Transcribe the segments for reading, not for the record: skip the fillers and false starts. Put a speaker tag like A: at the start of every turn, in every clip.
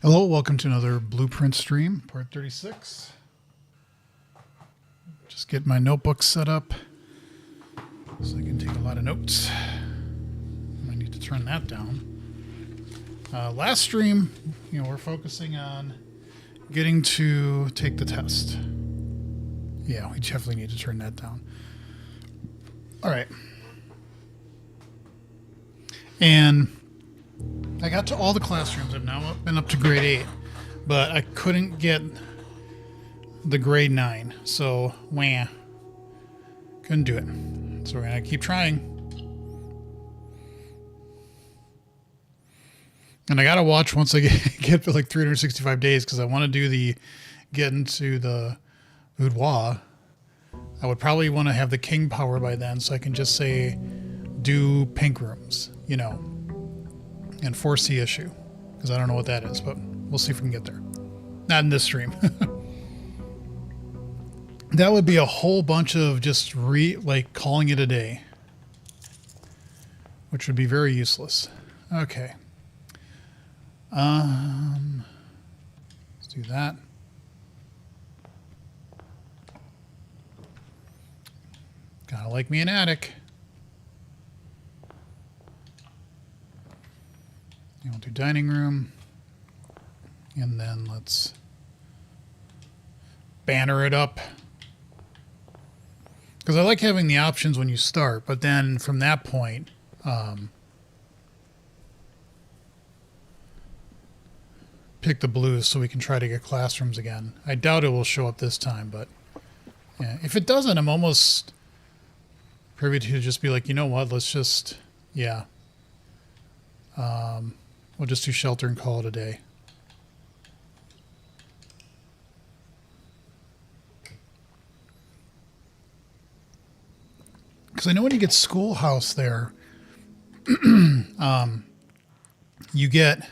A: Hello, welcome to another Blueprint stream, part 36. Just get my notebook set up so I can take a lot of notes. I need to turn that down. Last stream, we're focusing on getting to take the test. Yeah, we definitely need to turn that down. All right. And I got to all the classrooms. I've now been up to grade 8, but I couldn't get the grade 9. So, couldn't do it. So we're going to keep trying. And I got to watch once I get to like 365 days because I want to do the get into the boudoir. I would probably want to have the king power by then so I can just say do pink rooms, and force the issue, because I don't know what that is, but we'll see if we can get there. Not in this stream. That would be a whole bunch of just calling it a day, which would be very useless. Okay. Let's do that. Gotta like me an attic. We'll do dining room, and then let's banner it up. Because I like having the options when you start, but then from that point, pick the blues so we can try to get classrooms again. I doubt it will show up this time, but yeah. If it doesn't, I'm almost privy to just be like, you know what, let's just, we'll just do shelter and call it a day. Because I know when you get schoolhouse there, you get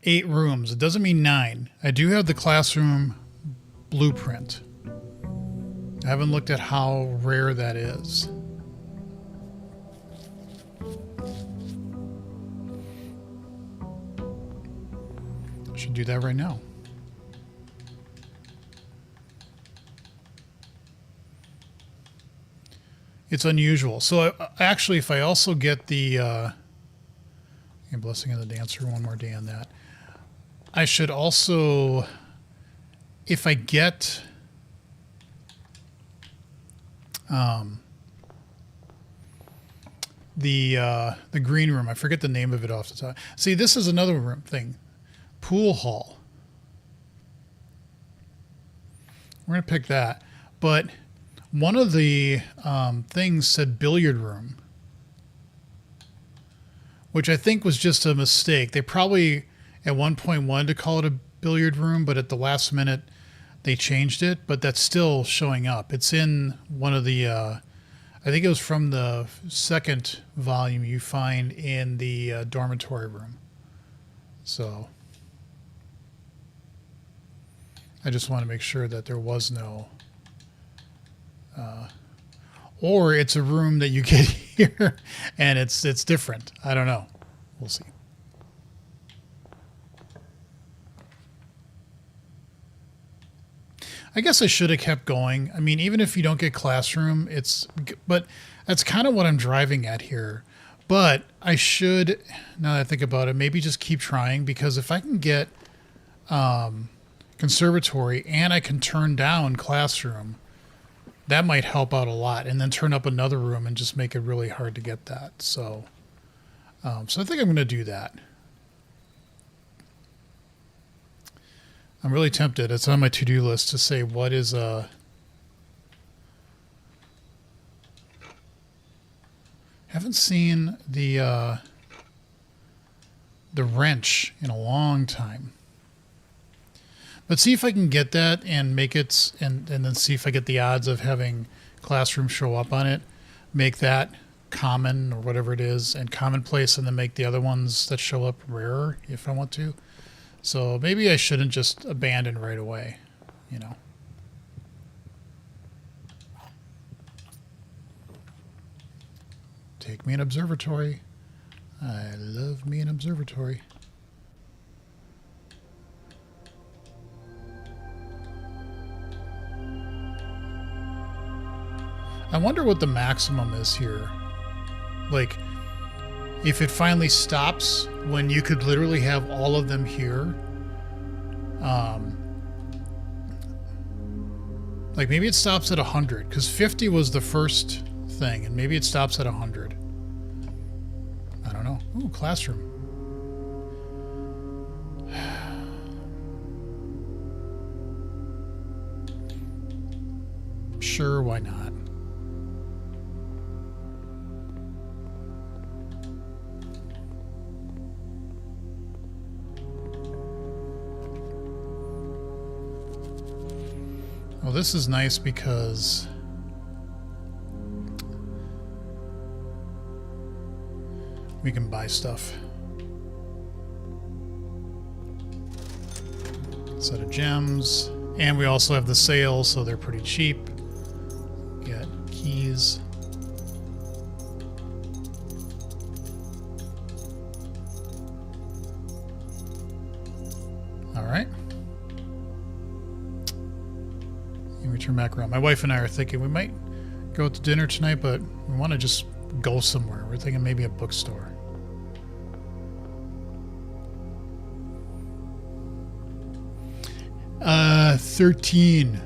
A: 8 rooms. It doesn't mean 9. I do have the classroom blueprint. I haven't looked at how rare that is. Should do that right now. It's unusual. So actually, if I also get the Blessing of the Dancer, one more day on that, I should also, if I get the green room, I forget the name of it off the top. See, this is another room thing. Pool hall. We're going to pick that. But One of the things said billiard room, which I think was just a mistake. They probably at one point wanted to call it a billiard room, but at the last minute they changed it. But that's still showing up. It's in one of the, I think it was from the second volume you find in the dormitory room. So I just want to make sure that there was no, or it's a room that you get here and it's different. I don't know. We'll see. I guess I should have kept going. I mean, even if you don't get classroom, but that's kind of what I'm driving at here. But I should, now that I think about it, maybe just keep trying, because if I can get conservatory and I can turn down classroom, that might help out a lot, and then turn up another room and just make it really hard to get that. So, so I think I'm going to do that. I'm really tempted. It's on my to-do list to say what is haven't seen the wrench in a long time. But see if I can get that and make it, and then see if I get the odds of having classroom show up on it. Make that common or whatever it is, and commonplace, and then make the other ones that show up rarer if I want to. So maybe I shouldn't just abandon right away, you know. Take me an observatory. I love me an observatory. I wonder what the maximum is here. Like, if it finally stops when you could literally have all of them here. Like maybe it stops at 100, because 50 was the first thing, and maybe it stops at 100. I don't know. Ooh, classroom. Sure, why not? Well, this is nice because we can buy stuff. Set of gems. And we also have the sale, so they're pretty cheap. Get keys. All right. And we turn back around. My wife and I are thinking we might go out to dinner tonight, but we want to just go somewhere. We're thinking maybe a bookstore. Uh, 13.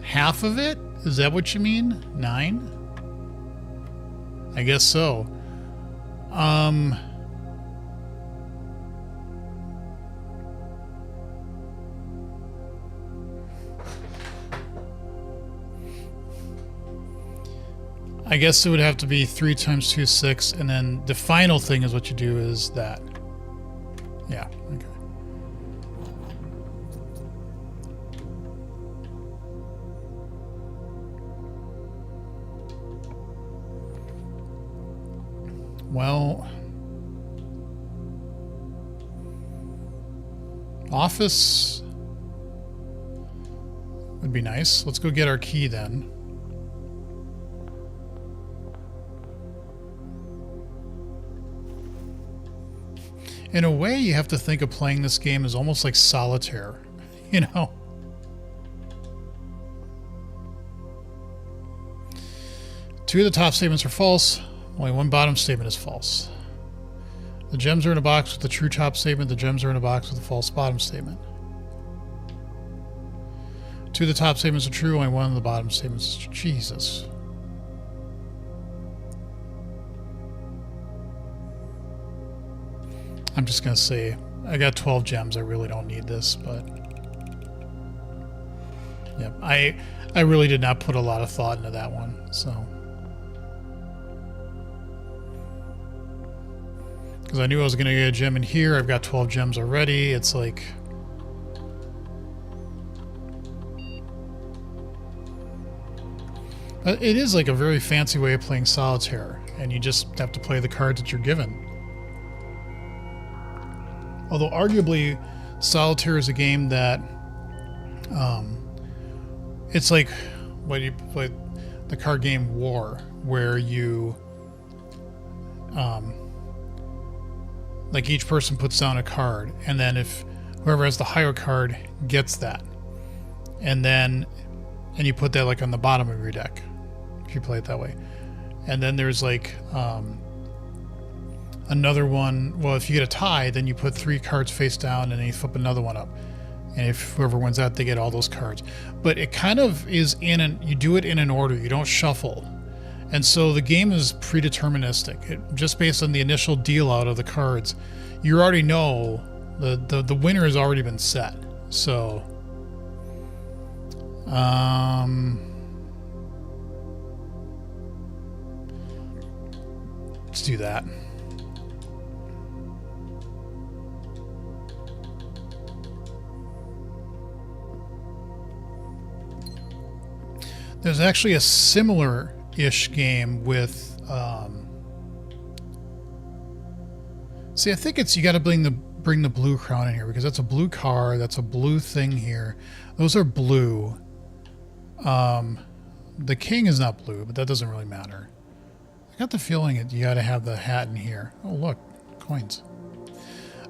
A: Half of it? Is that what you mean? 9? I guess so. I guess it would have to be 3 times 2 is 6, and then the final thing is what you do is that. Yeah, okay. Well, office would be nice. Let's go get our key then. In a way, you have to think of playing this game as almost like solitaire, you know? Two of the top statements are false. Only one bottom statement is false. The gems are in a box with the true top statement. The gems are in a box with a false bottom statement. Two of the top statements are true. Only one of the bottom statements is true. Jesus. I'm just going to say, I got 12 gems. I really don't need this, but Yep. I really did not put a lot of thought into that one. So, because I knew I was going to get a gem in here. I've got 12 gems already. It's like, it is like a very fancy way of playing solitaire, and you just have to play the cards that you're given. Although arguably, solitaire is a game that, it's like what you play the card game War, where you, like each person puts down a card, and then if whoever has the higher card gets that, and you put that like on the bottom of your deck, if you play it that way. And then there's like another one. Well, if you get a tie, then you put 3 cards face down, and then you flip another one up. And if whoever wins that, they get all those cards. But it kind of is you do it in an order. You don't shuffle. And so the game is predeterministic. Just based on the initial deal out of the cards, you already know the winner has already been set. So, let's do that. There's actually a similar-ish game with. See, I think you got to bring the blue crown in here because that's a blue card. That's a blue thing here. Those are blue. The king is not blue, but that doesn't really matter. I got the feeling that you got to have the hat in here. Oh, look, coins.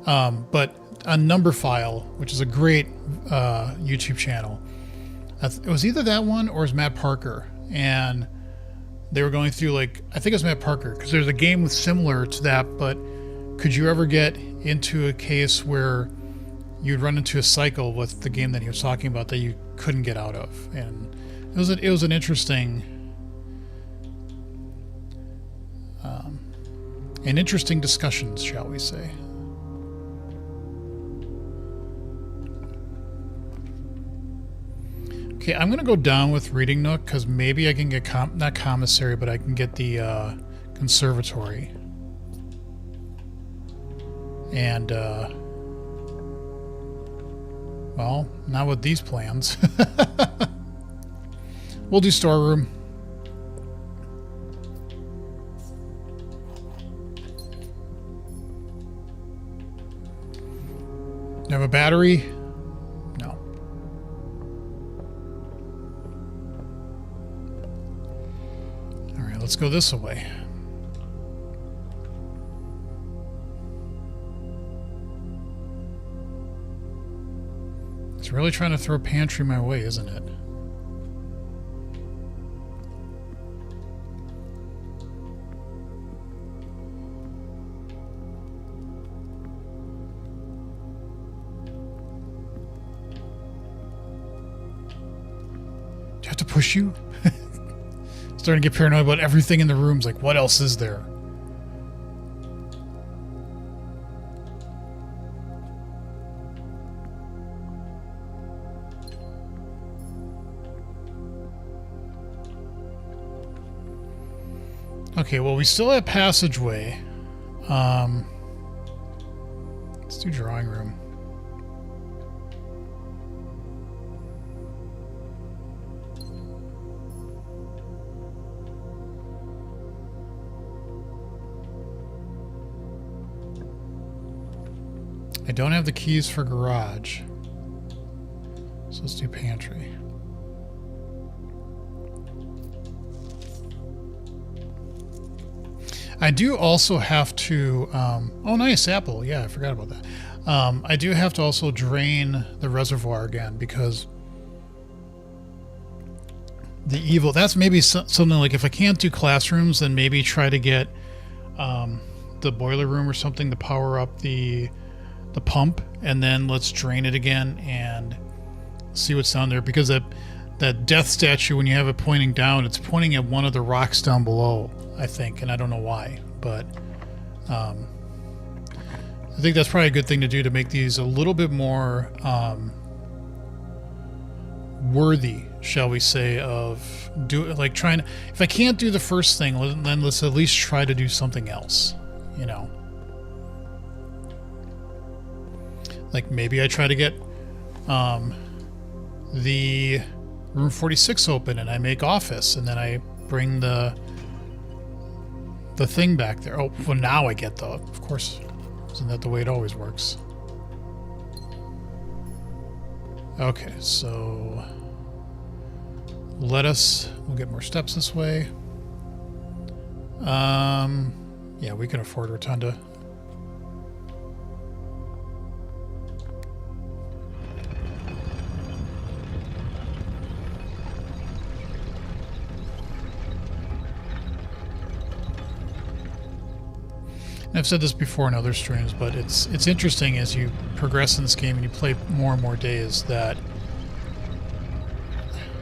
A: But on Numberphile, which is a great YouTube channel. It was either that one or it was Matt Parker, and they were going through like, I think it was Matt Parker, because there's a game similar to that, but could you ever get into a case where you'd run into a cycle with the game that he was talking about that you couldn't get out of? And it was an interesting discussions, shall we say. Okay, I'm going to go down with Reading Nook because maybe I can get, not commissary, but I can get the conservatory. And, well, not with these plans. We'll do storeroom. You have a battery? No. Alright, let's go this way. It's really trying to throw pantry my way, isn't it? To push you? Starting to get paranoid about everything in the rooms. Like, what else is there? Okay, well, we still have passageway. Let's do drawing room. I don't have the keys for garage, so let's do pantry. I do also have to, oh nice, apple, yeah, I forgot about that. I do have to also drain the reservoir again because the evil, that's maybe something like if I can't do classrooms, then maybe try to get the boiler room or something to power up the pump, and then let's drain it again and see what's down there, because that death statue, when you have it pointing down, it's pointing at one of the rocks down below, I think, and I don't know why, but I think that's probably a good thing to do to make these a little bit more worthy, shall we say, of like trying. If I can't do the first thing, then let's at least try to do something else. You know, like maybe I try to get the room 46 open, and I make office, and then I bring the thing back there. Oh, well, now I get the. Of course, isn't that the way it always works? Okay, so we'll get more steps this way. Yeah, we can afford Rotunda. I've said this before in other streams, but it's interesting as you progress in this game and you play more and more days that,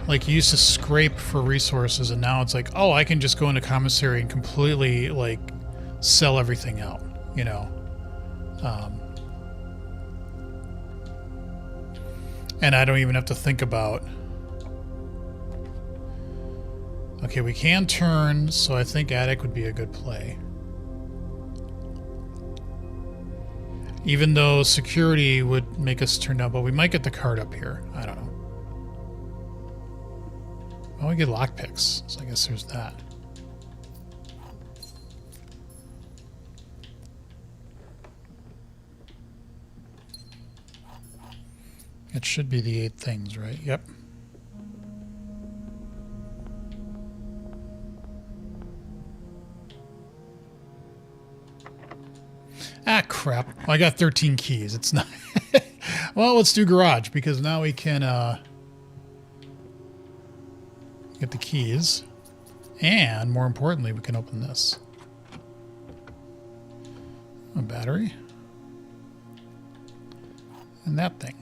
A: like, you used to scrape for resources, and now it's like, oh, I can just go into commissary and completely, like, sell everything out, you know. And I don't even have to think about... Okay, we can turn, so I think attic would be a good play. Even though security would make us turn down, but we might get the card up here. I don't know. Oh, we get lockpicks, so I guess there's that. It should be the 8 things, right? Yep. Ah, crap. Well, I got 13 keys. It's not... Well, let's do garage, because now we can get the keys. And, more importantly, we can open this. A battery. And that thing.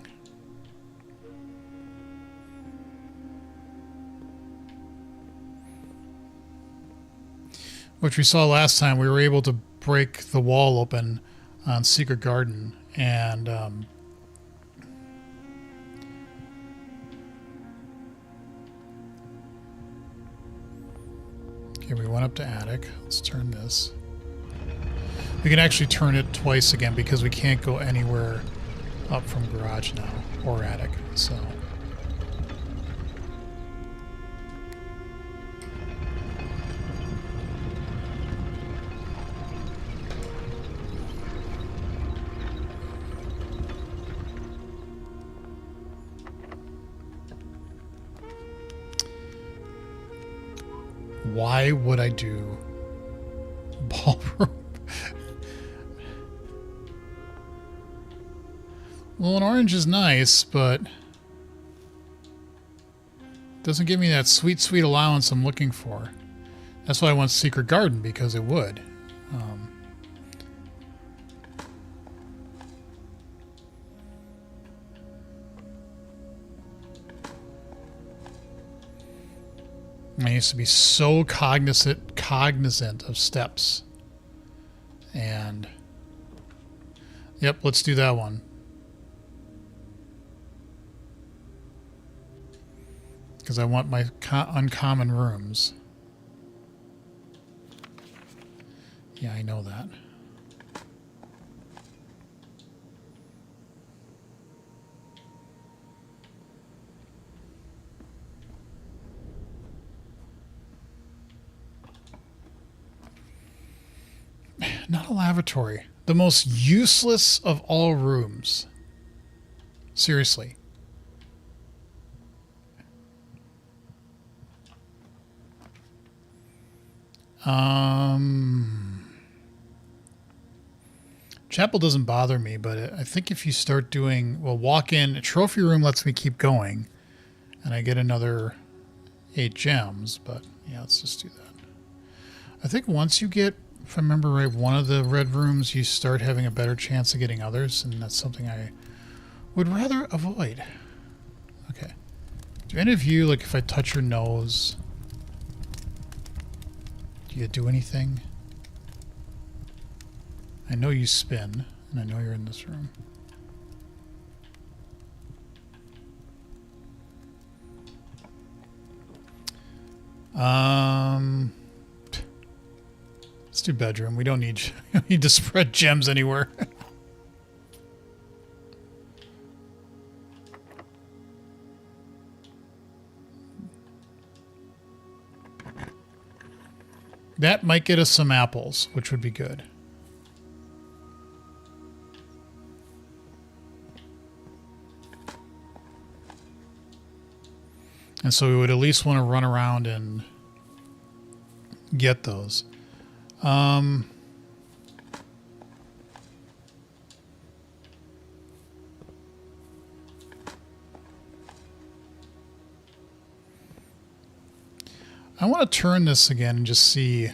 A: Which we saw last time. We were able to break the wall open on Secret Garden, and okay, we went up to attic. Let's turn this. We can actually turn it twice again because we can't go anywhere up from garage now, or attic, so... Why would I do ballroom? Well, an orange is nice, but doesn't give me that sweet, sweet allowance I'm looking for. That's why I want Secret Garden, because it would. I used to be so cognizant of steps. And... Yep, let's do that one. Because I want my uncommon rooms. Yeah, I know that. Not a lavatory. The most useless of all rooms. Seriously. Chapel doesn't bother me, but I think if you start doing... Well, walk-in... Trophy room lets me keep going. And I get another 8 gems, but yeah, let's just do that. I think once you get... If I remember right, one of the red rooms, you start having a better chance of getting others, and that's something I would rather avoid. Okay. Do any of you, like, if I touch your nose, do you do anything? I know you spin, and I know you're in this room. Um, let's do bedroom. We don't need, we don't need to spread gems anywhere. That might get us some apples, which would be good. And so we would at least want to run around and get those. I want to turn this again and just see.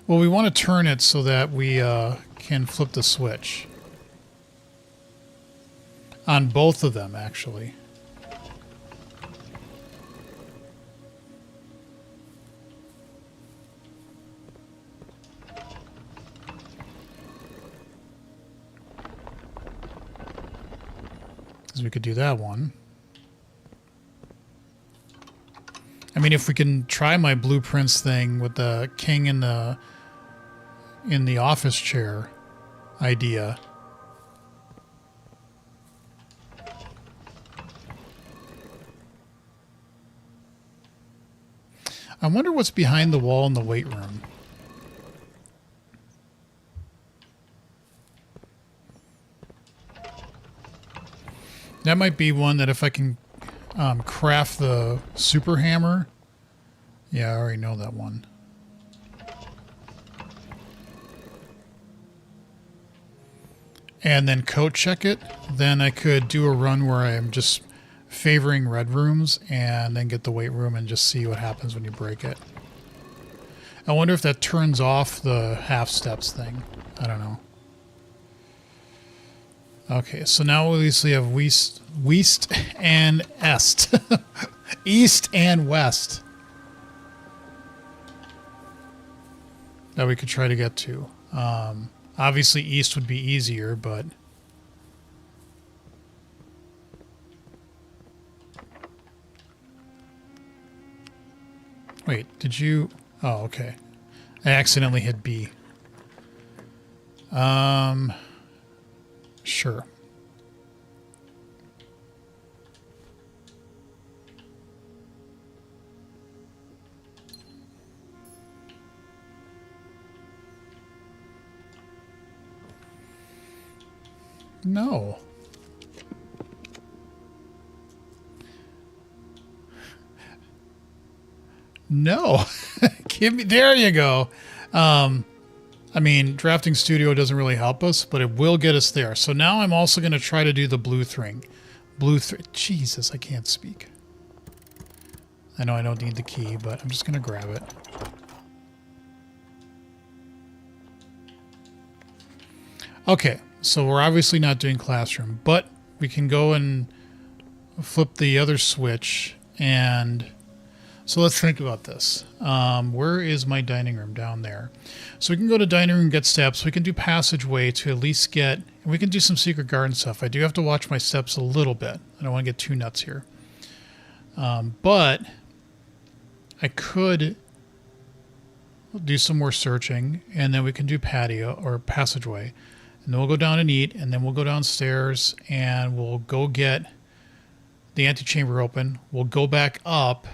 A: Well, we want to turn it so that we can flip the switch. On both of them, actually. Because we could do that one. I mean, if we can try my blueprints thing with the king in the office chair idea. I wonder what's behind the wall in the weight room. That might be one that if I can craft the super hammer. Yeah, I already know that one. And then code check it. Then I could do a run where I'm just favoring red rooms and then get the weight room and just see what happens when you break it. I wonder if that turns off the half steps thing. I don't know. Okay, so now at least we have west and est. East and west. That we could try to get to. Obviously east would be easier, but... Wait, did you... Oh, okay. I accidentally hit B. Sure. No. No. Give me, there you go. I mean, Drafting Studio doesn't really help us, but it will get us there. So now I'm also going to try to do the blue thing. Jesus, I can't speak. I know I don't need the key, but I'm just going to grab it. Okay, so we're obviously not doing classroom, but we can go and flip the other switch. And so let's think about this. Where is my dining room? Down there. So we can go to dining room, get steps. We can do passageway to at least get, and we can do some secret garden stuff. I do have to watch my steps a little bit. I don't want to get too nuts here. But I could do some more searching, and then we can do patio or passageway. And then we'll go down and eat, and then we'll go downstairs, and we'll go get the antechamber open. We'll go back up,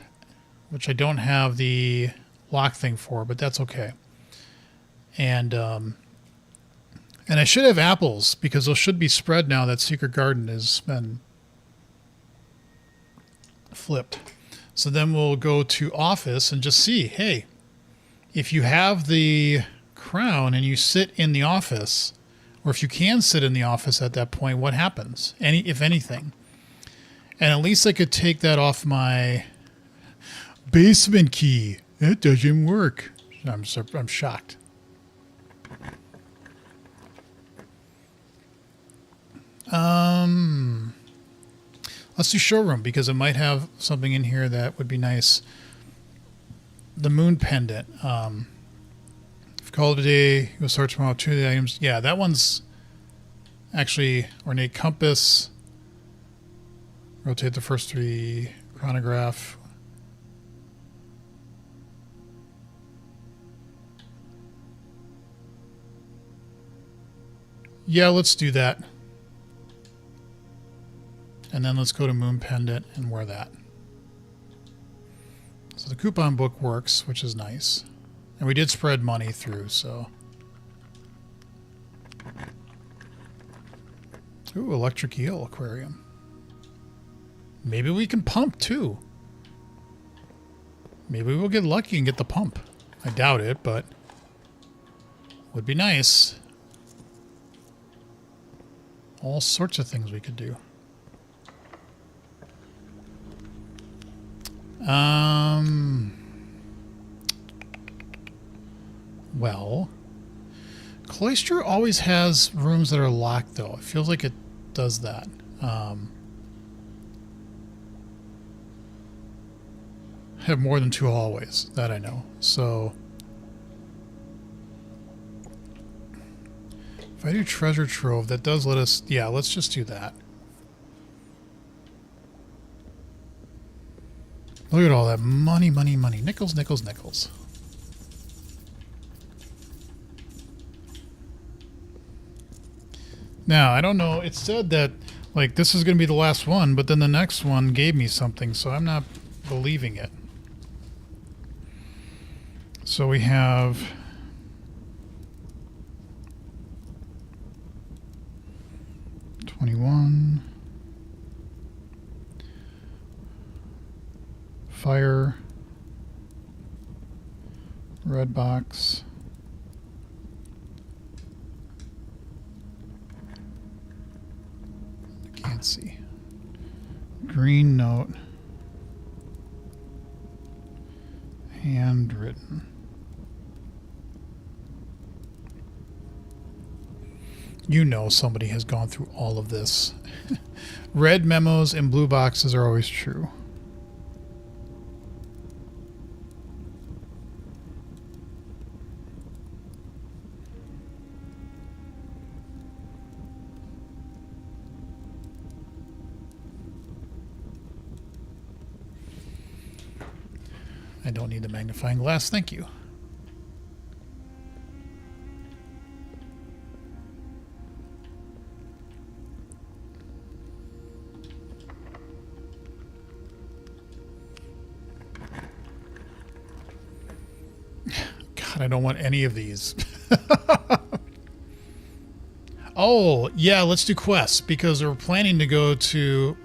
A: which I don't have the lock thing for, but that's okay. And I should have apples, because those should be spread now that Secret Garden has been flipped. So then we'll go to office and just see, hey, if you have the crown and you sit in the office, or if you can sit in the office at that point, what happens? If anything. And at least I could take that off my basement key. That doesn't work. I'm shocked. Let's do showroom, because it might have something in here that would be nice. The moon pendant. If called today, you'll start tomorrow. 2 of the items. Yeah, that one's actually ornate compass. Rotate the first 3 chronograph. Yeah, let's do that. And then let's go to Moon Pendant and wear that. So the coupon book works, which is nice. And we did spread money through, so. Ooh, electric eel aquarium. Maybe we can pump too. Maybe we'll get lucky and get the pump. I doubt it, but would be nice. All sorts of things we could do. Well, Cloister always has rooms that are locked, though. It feels like it does that. Have more than 2 hallways, that I know. So if I do treasure trove, that does let us. Yeah, let's just do that. Look at all that money, money, money. Nickels, nickels, nickels. Now, I don't know. It said that, like, this is going to be the last one, but then the next one gave me something, so I'm not believing it. So we have... $21... Fire, red box, I can't see, green note, handwritten. You know somebody has gone through all of this. Red memos and blue boxes are always true. I don't need the magnifying glass, thank you. God, I don't want any of these. Oh, yeah, let's do quests, because we're planning to go to...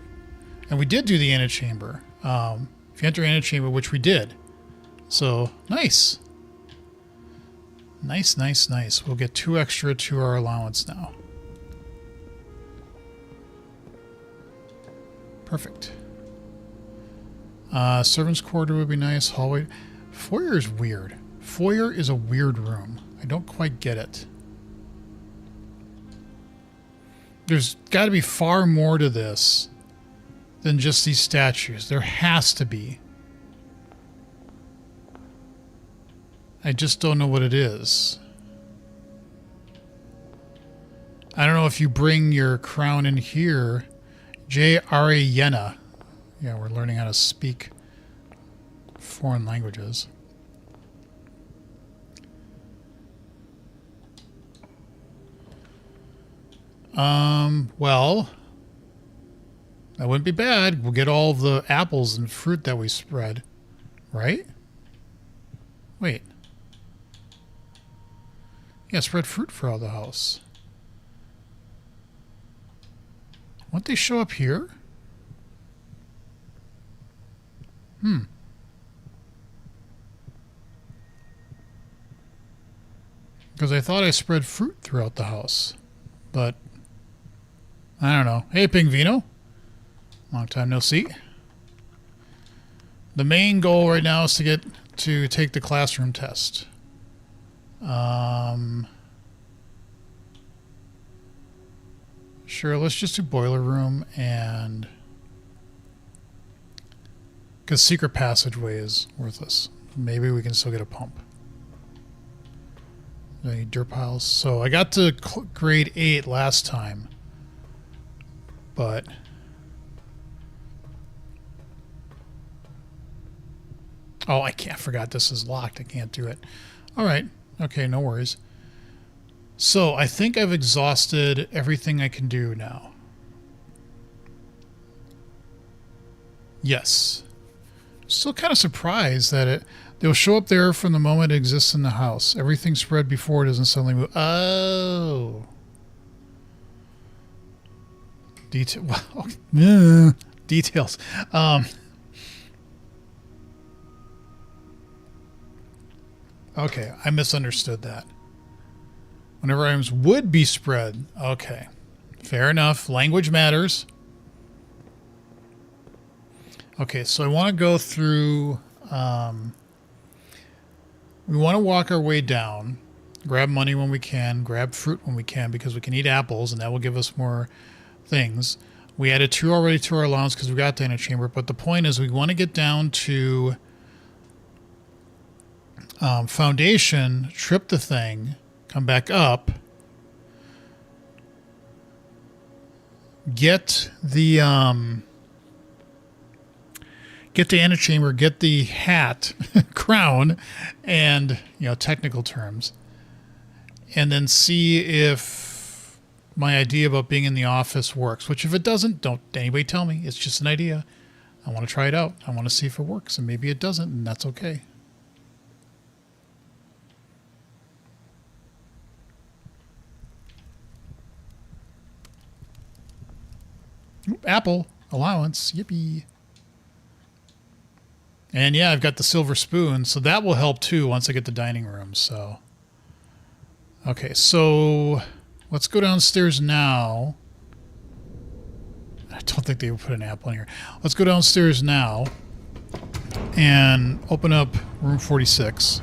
A: And we did do the antechamber. If you enter antechamber, which we did. So, nice. Nice, nice, nice. We'll get 2 extra to our allowance now. Perfect. Servants' quarter would be nice. Hallway. Foyer is weird. Foyer is a weird room. I don't quite get it. There's got to be far more to this than just these statues. There has to be. I just don't know what it is. I don't know if you bring your crown in here. J. Ariana. Yeah, we're learning how to speak foreign languages. Well, that wouldn't be bad. We'll get all the apples and fruit that we spread, right? Wait. Yeah, spread fruit for all the house. Won't they show up here? Because I thought I spread fruit throughout the house. But, I don't know. Hey, Pingvino. Long time no see. The main goal right now is to take the classroom test. Sure, let's just do boiler room and... Because secret passageway is worthless. Maybe we can still get a pump. Any dirt piles? So I got to grade 8 last time. But... Oh, I forgot this is locked. I can't do it. Alright. Okay, no worries. So I think I've exhausted everything I can do now. Yes. Still kind of surprised that they'll show up there from the moment it exists in the house. Everything spread before it doesn't suddenly move. Oh. Detail. Wow. Details. Okay, I misunderstood that. Whenever items would be spread. Okay. Fair enough. Language matters. Okay, so I want to go through... we want to walk our way down, grab money when we can, grab fruit when we can, because we can eat apples, and that will give us more things. We added 2 already to our allowance because we got the antechamber, but the point is we want to get down to foundation, trip the thing, come back up, get the antechamber, get the hat, crown, and, technical terms, and then see if my idea about being in the office works, which if it doesn't, don't anybody tell me. It's just an idea. I want to try it out. I want to see if it works, and maybe it doesn't, and that's okay. Oop, apple allowance. Yippee. And yeah, I've got the silver spoon, so that will help too once I get the dining room. So, okay, so let's go downstairs now. I don't think they would put an apple in here. Let's go downstairs now and open up room 46.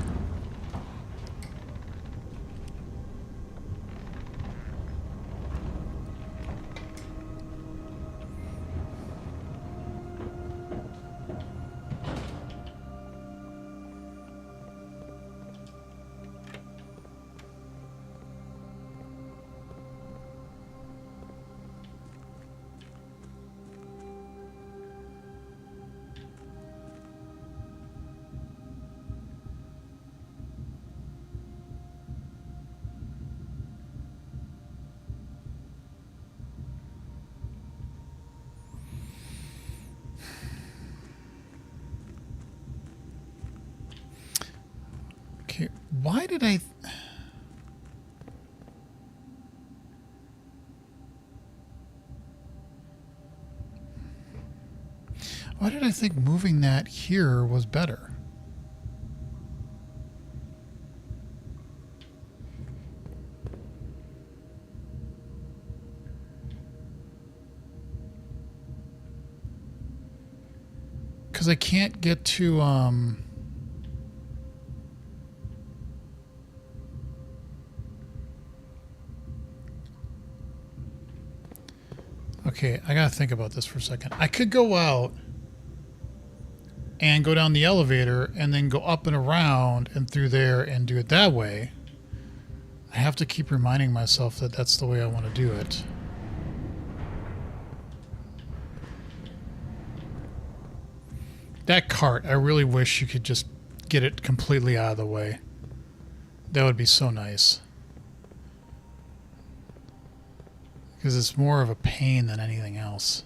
A: Okay, why did I... Why did I think moving that here was better? Because I can't get to... Okay, I gotta think about this for a second. I could go out and go down the elevator and then go up and around and through there and do it that way. I have to keep reminding myself that that's the way I want to do it. That cart, I really wish you could just get it completely out of the way. That would be so nice. Because it's more of a pain than anything else.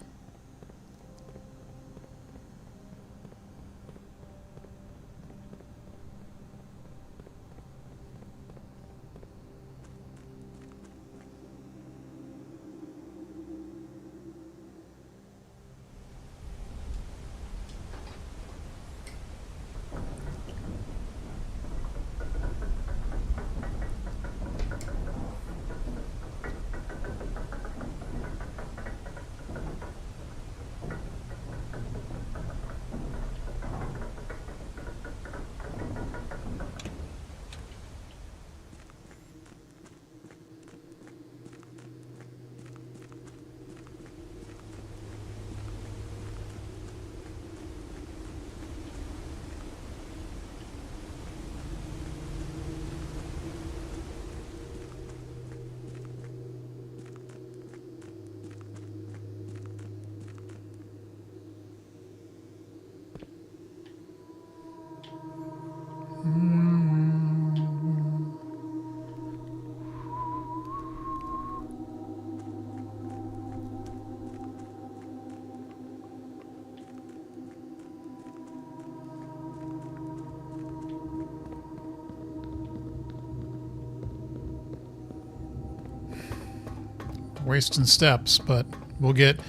A: wasting steps, but we'll get,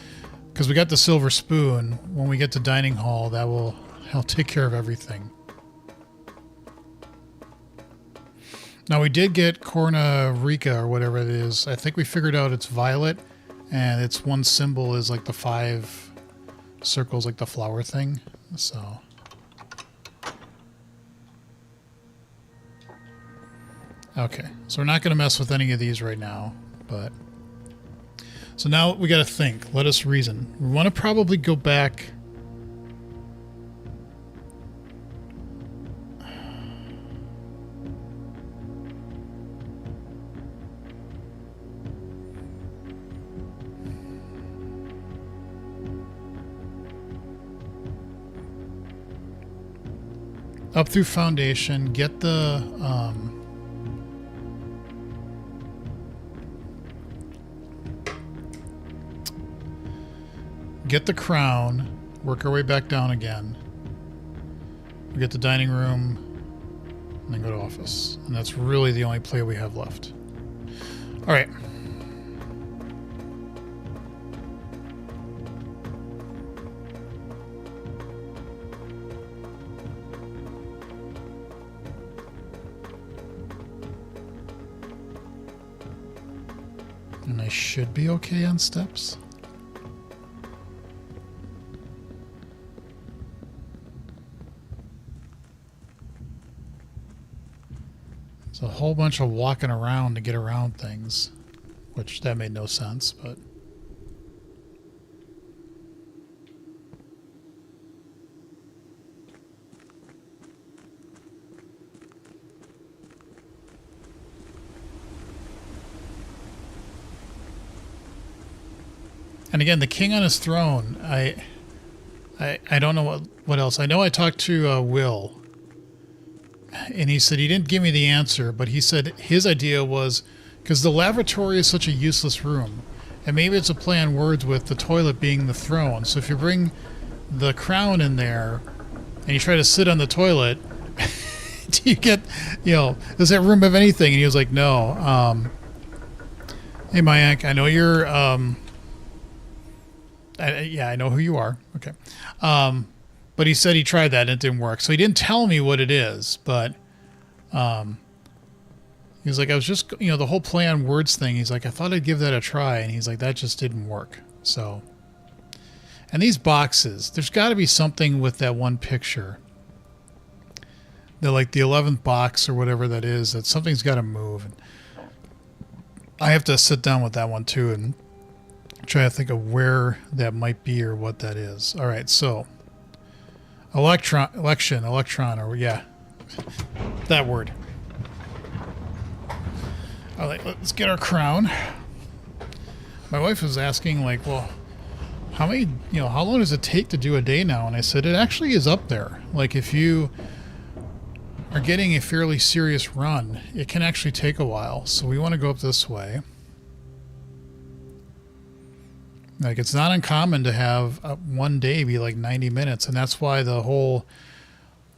A: because we got the silver spoon, when we get to dining hall, that will help take care of everything. Now we did get Corna Rica or whatever it is. I think we figured out it's violet, and its one symbol is like the 5 circles, like the flower thing. So okay, so we're not going to mess with any of these right now, but so now we got to think. Let us reason. We want to probably go back. Up through foundation, get the crown, work our way back down again. We get the dining room, and then go to office. And that's really the only play we have left. All right. And I should be okay on steps. It's a whole bunch of walking around to get around things, which that made no sense, but and again, the king on his throne, I don't know what else. I know I talked to Will, and he said he didn't give me the answer, but he said his idea was, because the lavatory is such a useless room, and maybe it's a play on words with the toilet being the throne. So if you bring the crown in there, and you try to sit on the toilet, do you get, does that room have anything? And he was like, no. Hey, Mayank, I know you're... yeah, I know who you are. Okay. But he said he tried that and it didn't work. So he didn't tell me what it is, but he was like, I was just, the whole play on words thing. He's like, I thought I'd give that a try. And he's like, that just didn't work. So, and these boxes, there's got to be something with that one picture. They're like the 11th box or whatever that is, that something's got to move. And I have to sit down with that one too and try to think of where that might be or what that is. All right, so election, or yeah, that word. All right, let's get our crown. My wife was asking, like, well, how long does it take to do a day now? And I said, it actually is up there. Like, if you are getting a fairly serious run, it can actually take a while. So we want to go up this way. Like, it's not uncommon to have one day be like 90 minutes. And that's why the whole,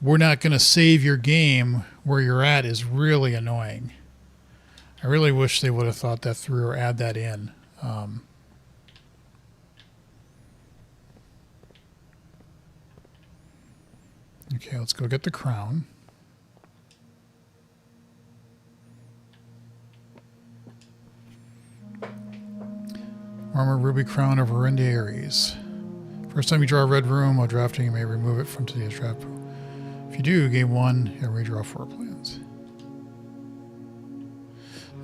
A: we're not going to save your game where you're at is really annoying. I really wish they would have thought that through or add that in. Okay, let's go get the crown. Armor Ruby Crown of Arenda Ares. First time you draw a red room while drafting, you may remove it from today's draft pool. If you do, game 1, you redraw 4 plans.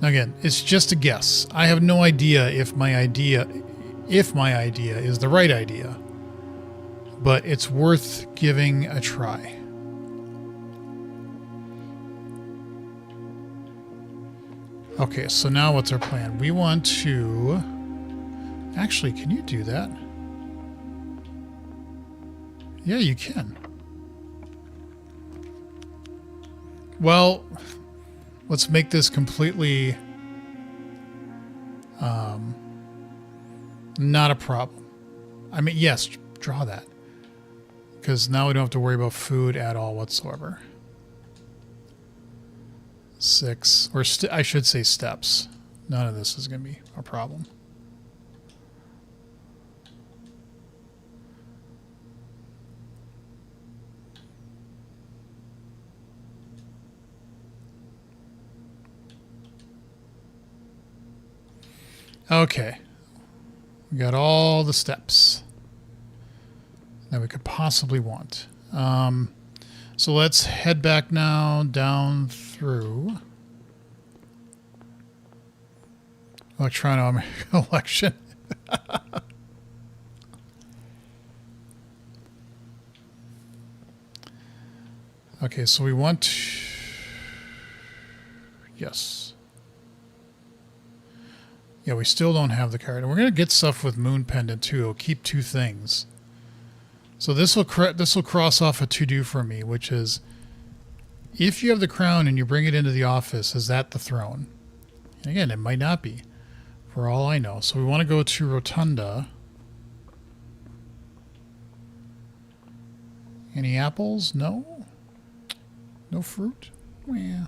A: Now again, it's just a guess. I have no idea if my idea is the right idea, but it's worth giving a try. Okay, so now what's our plan? We want to... Actually, can you do that? Yeah, you can. Well, let's make this completely not a problem. I mean, yes, draw that. Because now we don't have to worry about food at all whatsoever. 6, or I should say steps. None of this is going to be a problem. Okay. We got all the steps that we could possibly want. So let's head back now down through Electrono election. Okay, so we want... Yes. Yeah, we still don't have the card. And we're going to get stuff with Moon Pendant, too. It'll keep 2 things. So this will cross off a to-do for me, which is... If you have the crown and you bring it into the office, is that the throne? And again, it might not be, for all I know. So we want to go to Rotunda. Any apples? No? No fruit? Yeah.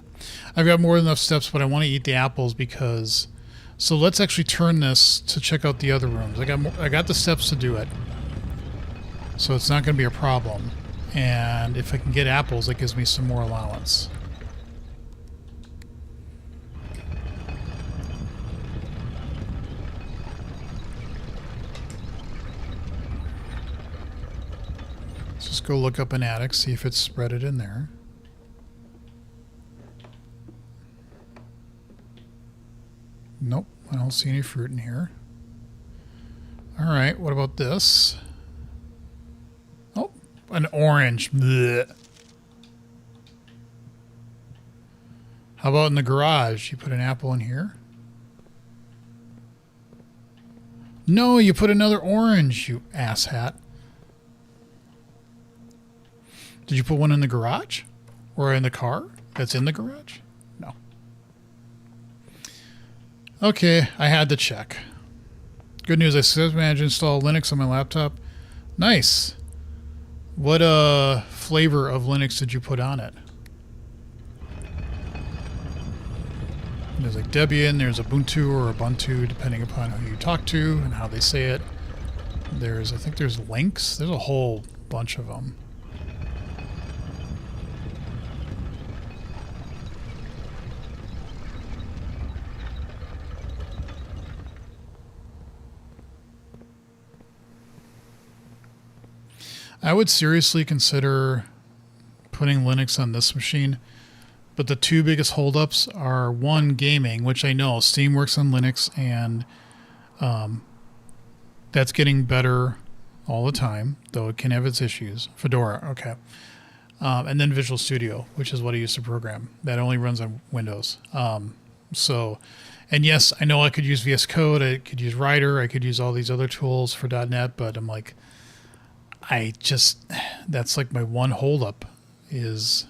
A: I've got more than enough steps, but I want to eat the apples because... So let's actually turn this to check out the other rooms. I got the steps to do it. So it's not going to be a problem. And if I can get apples, that gives me some more allowance. Let's just go look up an attic, see if it's spread it in there. Nope, I don't see any fruit in here. Alright, what about this? Oh, an orange. Blech. How about in the garage? You put an apple in here? No, you put another orange, you asshat. Did you put one in the garage? Or in the car that's in the garage? No. Okay, I had to check. Good news, I successfully managed to install Linux on my laptop. Nice. What flavor of Linux did you put on it? There's like Debian, there's Ubuntu or Ubuntu, depending upon who you talk to and how they say it. I think there's Lynx. There's a whole bunch of them. I would seriously consider putting Linux on this machine, but the 2 biggest holdups are, 1, gaming, which I know Steam works on Linux, and that's getting better all the time, though it can have its issues. Fedora, okay. And then Visual Studio, which is what I used to program. That only runs on Windows. And yes, I know I could use VS Code, I could use Writer, I could use all these other tools for .NET, but I'm like... that's like my one holdup is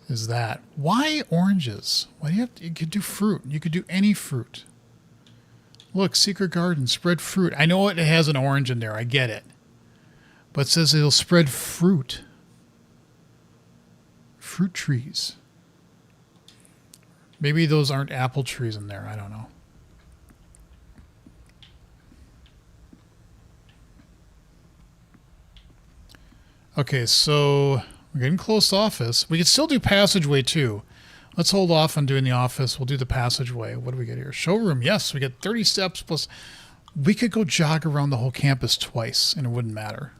A: that. Why oranges? Why do you could do fruit. You could do any fruit. Look, Secret Garden, spread fruit. I know it has an orange in there. I get it. But it says it'll spread fruit. Fruit trees. Maybe those aren't apple trees in there. I don't know. Okay, so we're getting close to office. We could still do passageway too. Let's hold off on doing the office. We'll do the passageway. What do we get here? Showroom. Yes, we get 30 steps plus. We could go jog around the whole campus twice and it wouldn't matter.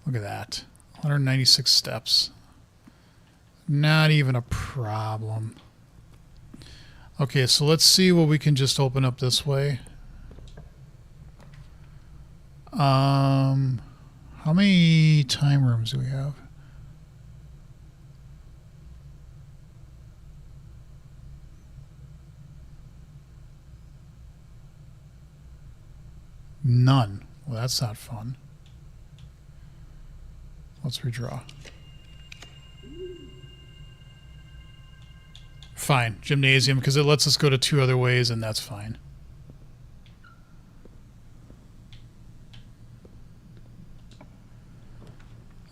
A: Look at that. 196 steps. Not even a problem. Okay, so let's see what we can just open up this way. How many time rooms do we have? None. Well, that's not fun. Let's redraw. Fine. Gymnasium, because it lets us go to 2 other ways, and that's fine.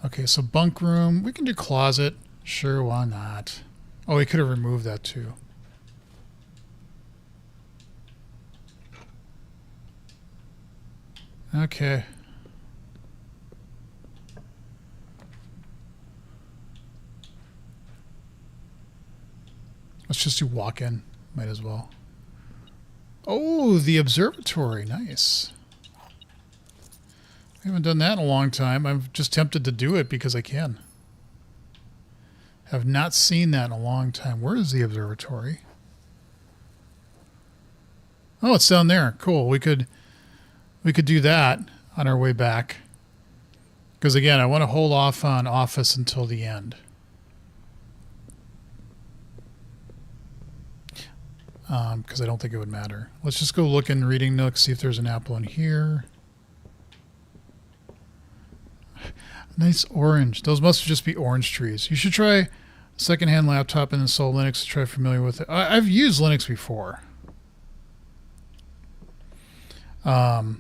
A: Okay, so bunk room. We can do closet. Sure, why not? Oh, we could have removed that too. Okay. Let's just do walk-in. Might as well. Oh, the observatory. Nice. I haven't done that in a long time. I'm just tempted to do it because I can. Have not seen that in a long time. Where is the observatory? Oh, it's down there. Cool. We could do that on our way back. Because again, I want to hold off on Office until the end. Because I don't think it would matter. Let's just go look in Reading Nook, see if there's an apple in here. Nice orange. Those must just be orange trees. You should try a secondhand laptop and install Linux to try familiar with it. I've used Linux before. And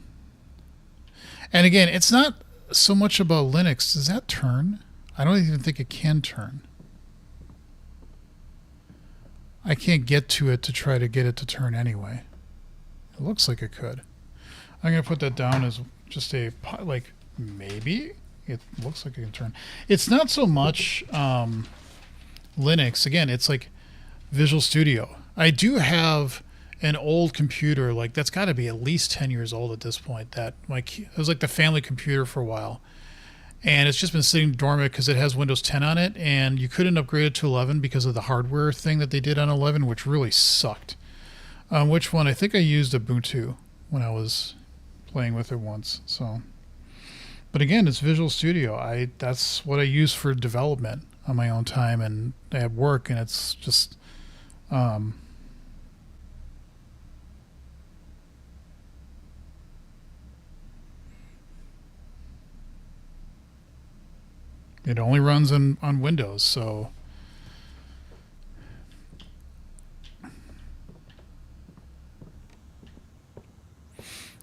A: again, it's not so much about Linux. Does that turn? I don't even think it can turn. I can't get to it to try to get it to turn anyway. It looks like it could. I'm going to put that down as just a, like, maybe? It looks like it can turn. It's not so much Linux. Again, it's like Visual Studio. I do have an old computer, like that's got to be at least 10 years old at this point. That like it was like the family computer for a while, and it's just been sitting dormant because it has Windows 10 on it, and you couldn't upgrade it to 11 because of the hardware thing that they did on 11, which really sucked. Which one? I think I used Ubuntu when I was playing with it once. So, but again, it's Visual Studio. That's what I use for development on my own time and at work, and it's just. It only runs on Windows, so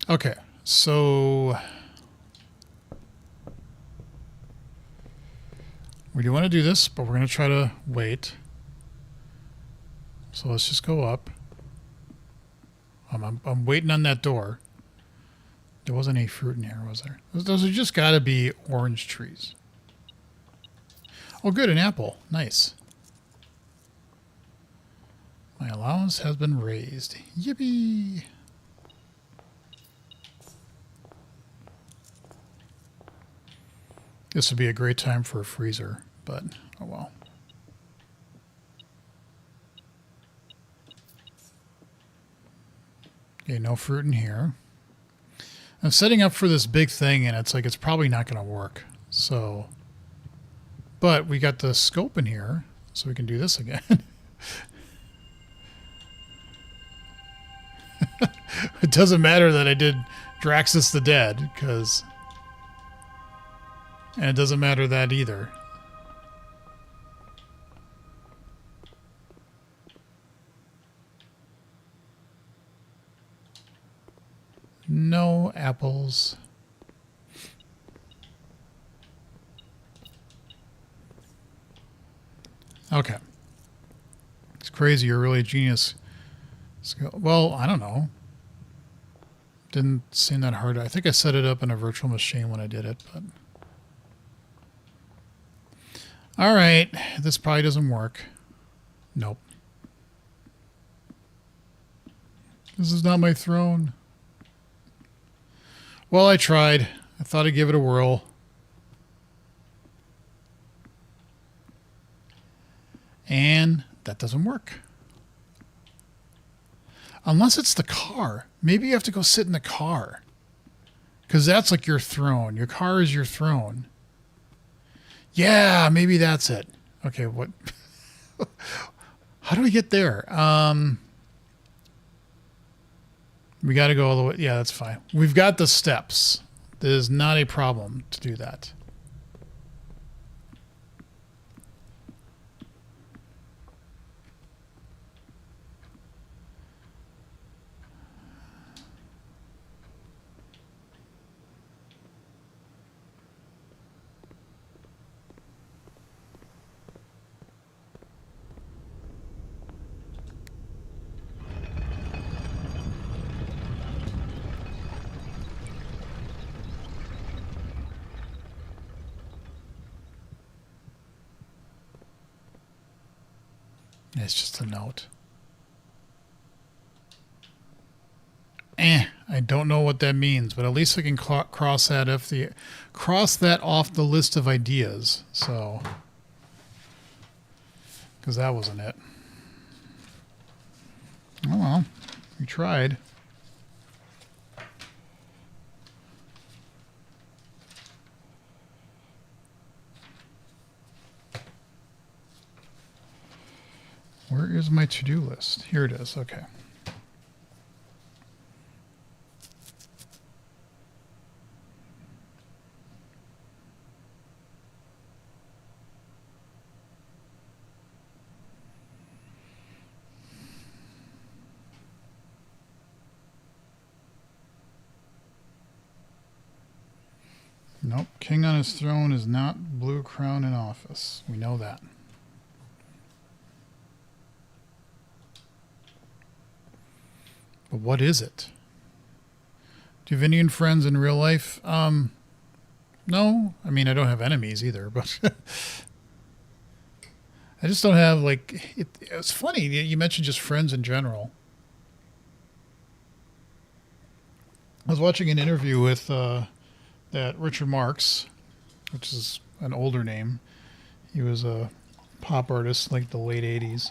A: okay. So we do want to do this, but we're going to try to wait. So let's just go up. I'm waiting on that door. There wasn't any fruit in here, was there? Those are just got to be orange trees. Oh, good, an apple. Nice. My allowance has been raised. Yippee! This would be a great time for a freezer, but oh well. Okay, no fruit in here. I'm setting up for this big thing, and it's like it's probably not going to work. So, but we got the scope in here, so we can do this again. It doesn't matter that I did Draxus the Dead, because... And it doesn't matter that either. No apples. Okay. It's crazy. You're really a genius. Well, I don't know. Didn't seem that hard. I think I set it up in a virtual machine when I did it, but... All right. This probably doesn't work. Nope. This is not my throne. Well, I tried. I thought I'd give it a whirl. And that doesn't work. Unless it's the car. Maybe you have to go sit in the car. Because that's like your throne. Your car is your throne. Yeah, maybe that's it. Okay, what? How do we get there? We got to go all the way. Yeah, that's fine. We've got the steps. There's not a problem to do that. It's just a note. I don't know what that means, but at least I can cross that off the list of ideas. So, because that wasn't it. Oh well, we tried. Where is my to-do list? Here it is. Okay. Nope. King on his throne is not blue crown in office. We know that. But what is it? Do you have Indian friends in real life? No. I mean, I don't have enemies either, but I just don't have, like, it's funny. You mentioned just friends in general. I was watching an interview with that Richard Marx, which is an older name. He was a pop artist like the late 80s.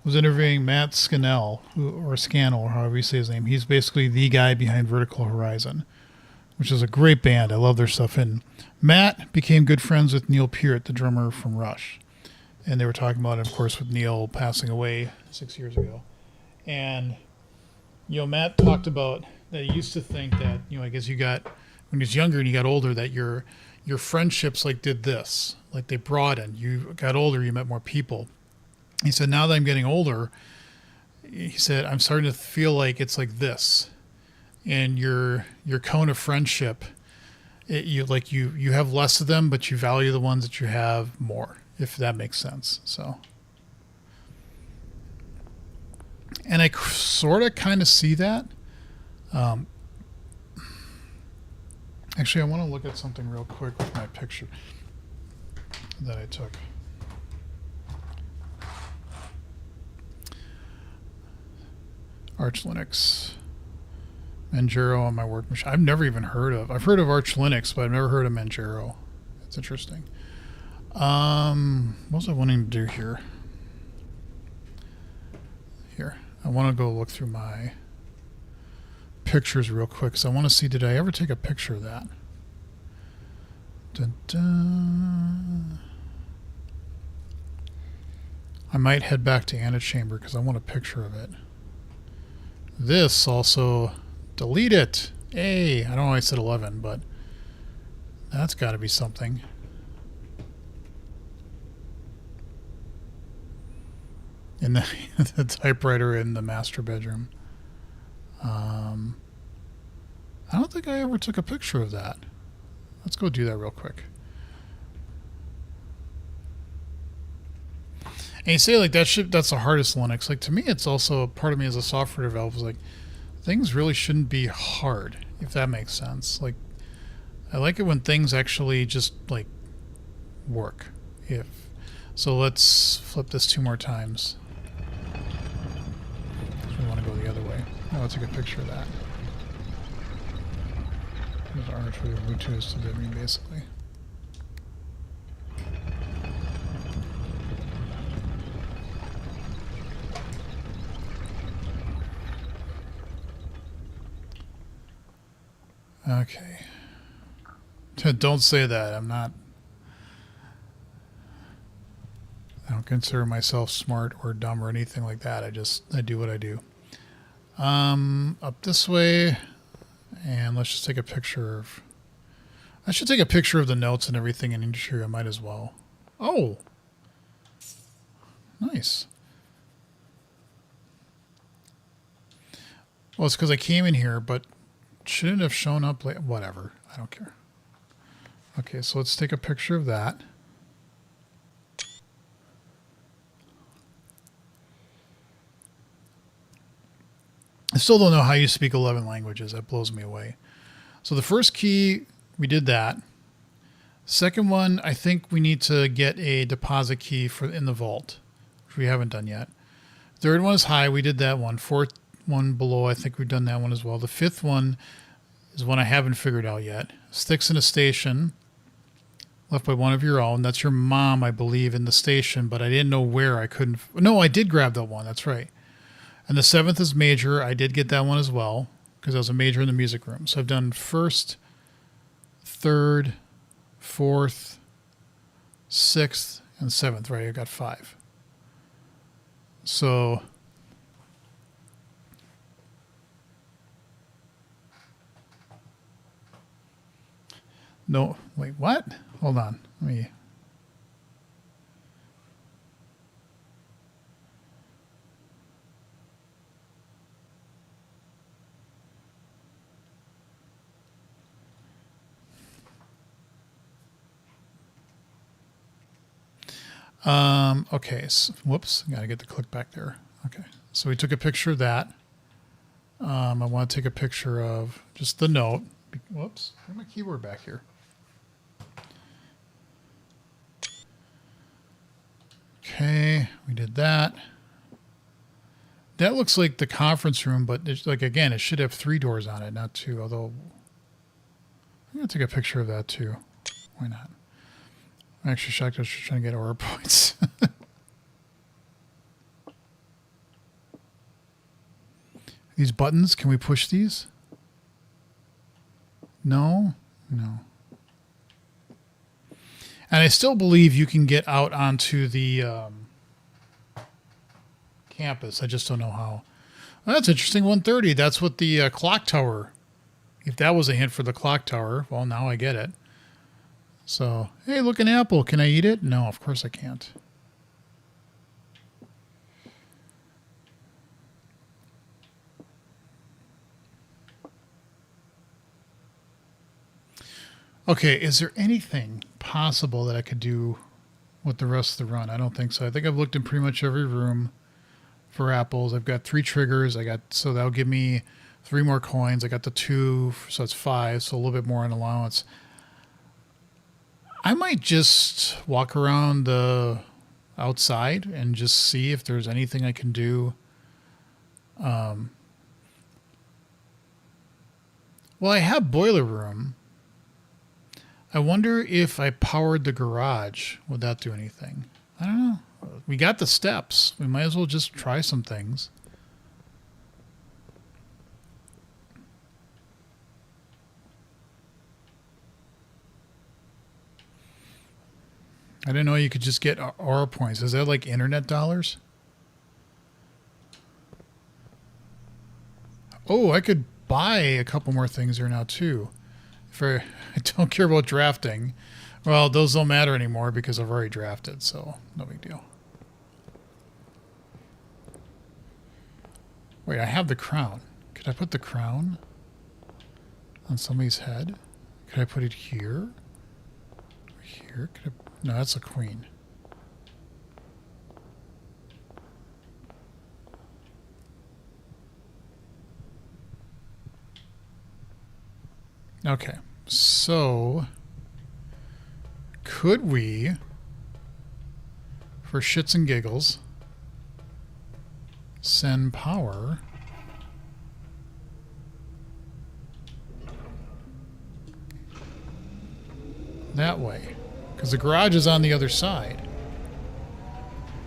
A: Was interviewing Matt Scannell, or Scannell, or however you say his name. He's basically the guy behind Vertical Horizon, which is a great band. I love their stuff. And Matt became good friends with Neil Peart, the drummer from Rush. And they were talking about it, of course, with Neil passing away 6 years ago. And, Matt talked about that he used to think that, I guess you got, when he was younger and you got older, that your friendships, like, did this. Like, they broadened. You got older, you met more people. He said, now that I'm getting older, he said, I'm starting to feel like it's like this. And your cone of friendship, you have less of them, but you value the ones that you have more, if that makes sense. So, and I sort of kind of see that. Actually, I want to look at something real quick with my picture that I took. Arch Linux, Manjaro on my work machine. I've never even heard of. I've heard of Arch Linux, but I've never heard of Manjaro. That's interesting. What was I wanting to do here? Here, I want to go look through my pictures real quick because I want to see, did I ever take a picture of that? Dun, dun. I might head back to Antechamber because I want a picture of it. This also, delete it. Hey, I don't know why I said 11, but that's got to be something. In the typewriter in the master bedroom. I don't think I ever took a picture of that. Let's go do that real quick. And you say, like, that's the hardest Linux. Like, to me, it's also part of me as a software developer is like, things really shouldn't be hard, if that makes sense. Like, I like it when things actually just, like, work. So let's flip this 2 more times. We want to go the other way. Now let's take a picture of that. There's Arch with Bluetooth to me, basically. Okay. Don't say that. I don't consider myself smart or dumb or anything like that. I do what I do. Up this way, and let's just take a picture of... I should take a picture of the notes and everything in Industry. I might as well. Oh! Nice. Well, it's because I came in here, but shouldn't have shown up late. Whatever. I don't care. Okay, so let's take a picture of that. I still don't know how you speak 11 languages. That blows me away. So the first key, we did that. Second one, I think we need to get a deposit key in the vault, which we haven't done yet. Third one is high. We did that one. Fourth one below, I think we've done that one as well. The fifth one is one I haven't figured out yet. Sticks in a station left by one of your own. That's your mom, I believe, in the station, but I didn't know where. I couldn't. No, I did grab that one. That's right. And the seventh is major. I did get that one as well because I was a major in the music room. So I've done first, third, fourth, sixth, and seventh, right? I got 5. So no, wait, what? Hold on. Let me. Okay. So, whoops. Got to get the click back there. Okay. So we took a picture of that. I want to take a picture of just the note. Whoops. Where's my keyboard back here? Okay. We did that. That looks like the conference room, but it's like, again, it should have 3 doors on it, not 2. Although I'm going to take a picture of that too. Why not? I'm actually shocked I was just trying to get aura points. These buttons, can we push these? No? No. And I still believe you can get out onto the campus. I just don't know how. Well, that's interesting. 1:30. That's what the clock tower. If that was a hint for the clock tower, well, now I get it. So, hey, look, an apple. Can I eat it? No, of course I can't. Okay, is there anything possible that I could do with the rest of the run? I don't think so. I think I've looked in pretty much every room for apples. I've got 3 triggers. So that'll give me 3 more coins. I got the 2, so that's 5, so a little bit more in allowance. I might just walk around the outside and just see if there's anything I can do. Well, I have boiler room. I wonder if I powered the garage, would that do anything? I don't know. We got the steps. We might as well just try some things. I didn't know you could just get aura points. Is that like internet dollars? Oh, I could buy a couple more things here now too. I don't care about drafting. Well, those don't matter anymore because I've already drafted, so no big deal. Wait, I have the crown. Could I put the crown on somebody's head? Could I put it here? Here? No, that's a queen. Okay, so could we, for shits and giggles, send power that way? Because the garage is on the other side,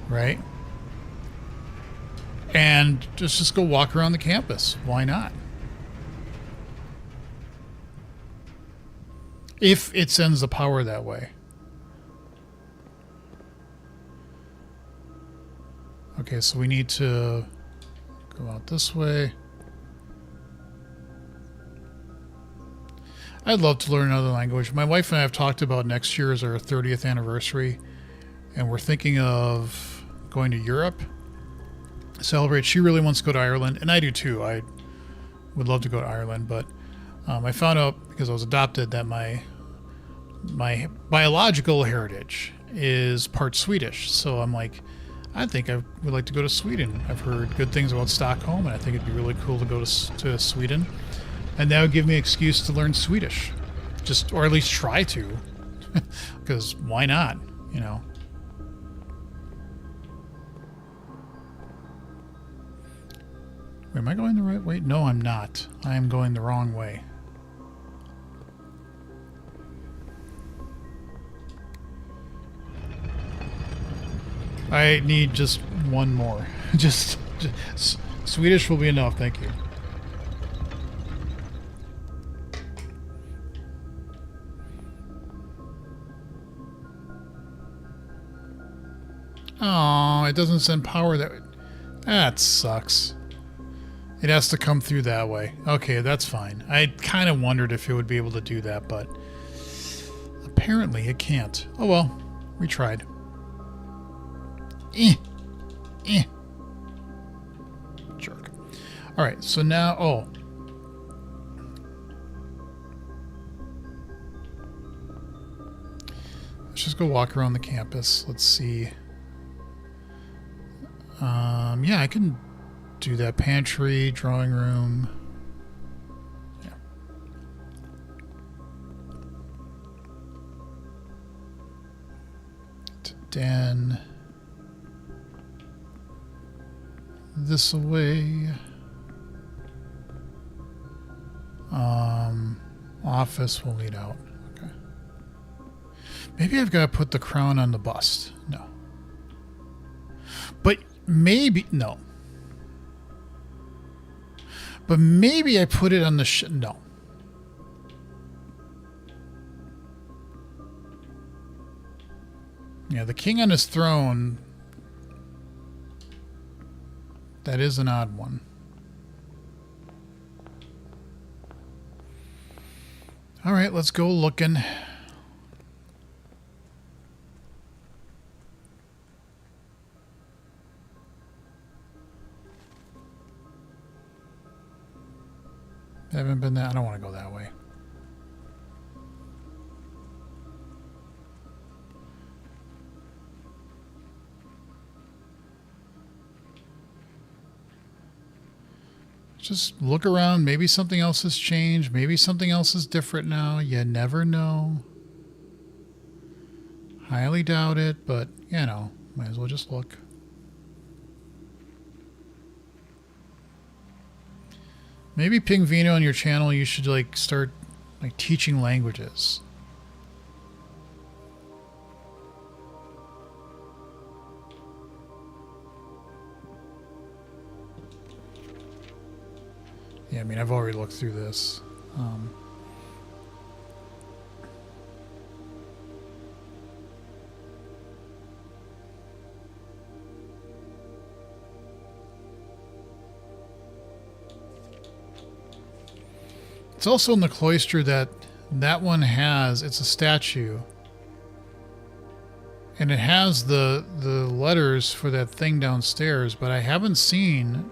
A: right? And just go walk around the campus. Why not? If it sends the power that way. Okay, so we need to go out this way. I'd love to learn another language. My wife and I have talked about next year is our 30th anniversary, and we're thinking of going to Europe, celebrate. She really wants to go to Ireland, and I do too. I would love to go to Ireland, but I found out because I was adopted that my biological heritage is part Swedish. So I'm like, I think I would like to go to Sweden. I've heard good things about Stockholm, and I think it'd be really cool to go to Sweden. And that would give me an excuse to learn Swedish. Or at least try to. Because why not, you know? Wait, am I going the right way? No, I'm not. I am going the wrong way. I need just one more. just Swedish will be enough, thank you. Oh, it doesn't send power that sucks. It has to come through that way. Okay, that's fine. I kind of wondered if it would be able to do that, but apparently it can't. Oh well, we tried. Jerk. Alright, so now... Oh. Let's just go walk around the campus. Let's see. Yeah, I can do that. Pantry, drawing room. Yeah. Den. This away. Office will lead out. Okay. Maybe I've got to put the crown on the bust. No. But maybe... No. But maybe I put it on the... No. Yeah, the king on his throne... That is an odd one. All right, let's go looking. Haven't been that. I don't want to go that way. Just look around. Maybe something else has changed. Maybe something else is different now. You never know. Highly doubt it, but, you know, might as well just look. Maybe Pingvino on your channel, you should, like, start, like, teaching languages. Yeah, I mean, I've already looked through this. It's also in the cloister that one has, it's a statue. And it has the letters for that thing downstairs, but I haven't seen...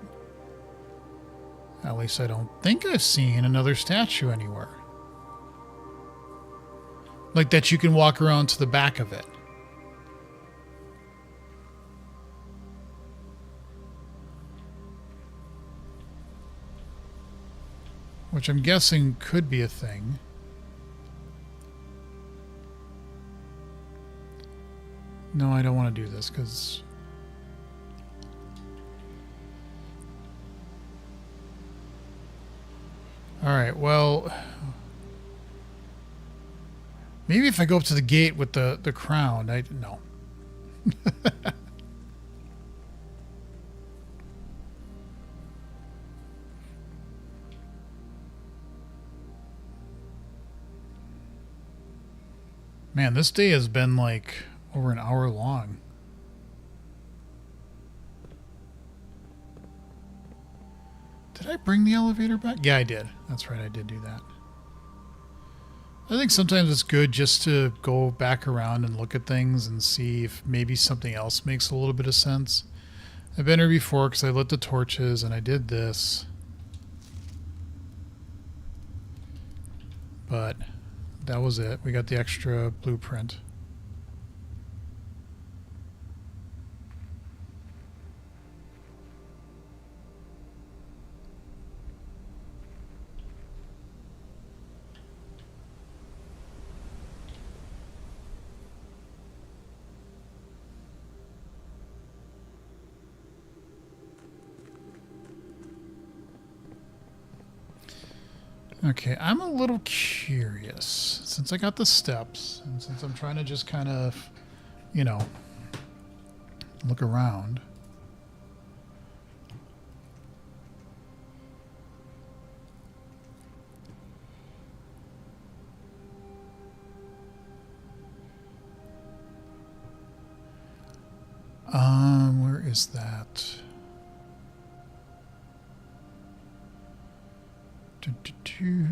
A: At least I don't think I've seen another statue anywhere. Like that you can walk around to the back of it. Which I'm guessing could be a thing. No, I don't want to do this because... Alright, well... Maybe if I go up to the gate with the crown, no. Man, this day has been like over an hour long. Did I bring the elevator back? Yeah, I did. That's right, I did do that. I think sometimes it's good just to go back around and look at things and see if maybe something else makes a little bit of sense. I've been here before because I lit the torches and I did this. But that was it. We got the extra blueprint. Okay, I'm a little curious. Since I got the steps, and since I'm trying to just kind of, you know, look around. Where is that? Do, do, do.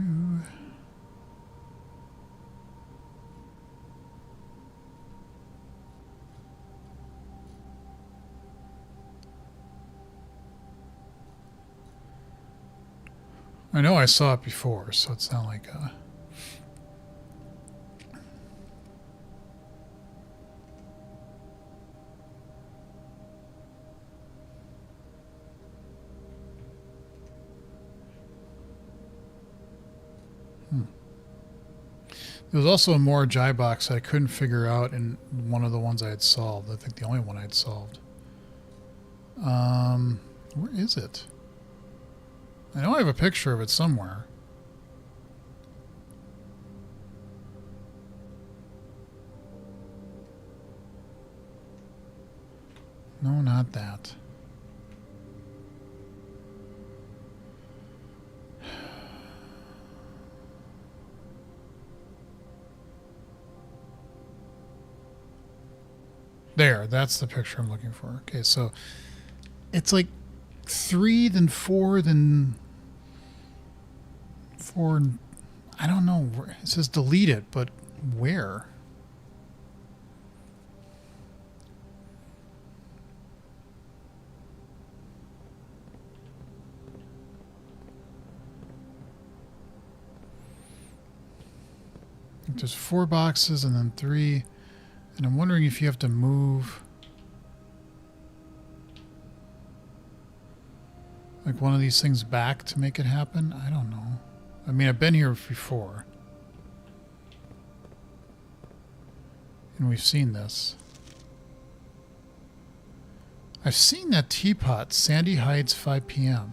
A: I know I saw it before, so it's not like a... There was also a more Jai box that I couldn't figure out in one of the ones I had solved. I think the only one I had solved. Where is it? I know I have a picture of it somewhere. No, not that. There, that's the picture I'm looking for. Okay, so it's like 3, then 4, then 4. I don't know. It says delete it, but where? There's 4 boxes and then 3. And I'm wondering if you have to move like one of these things back to make it happen. I don't know. I mean, I've been here before. And we've seen this. I've seen that teapot, Sandy Heights, 5 p.m.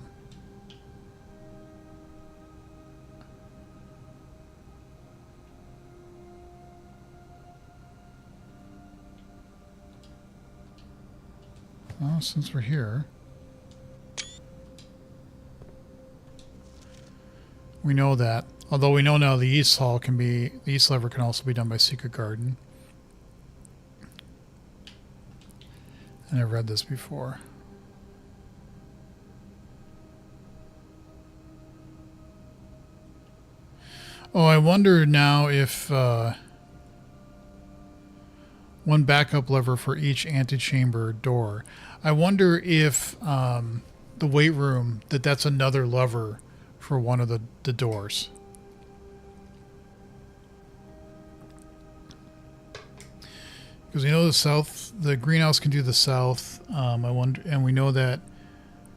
A: Well, since we're here, we know that. Although we know now the east hall can be, the east lever can also be done by Secret Garden. And I've read this before. Oh, I wonder now if one backup lever for each antechamber door. I wonder if the weight room, that's another lever for one of the doors. Because we know the south, the greenhouse can do the south. I wonder, and we know that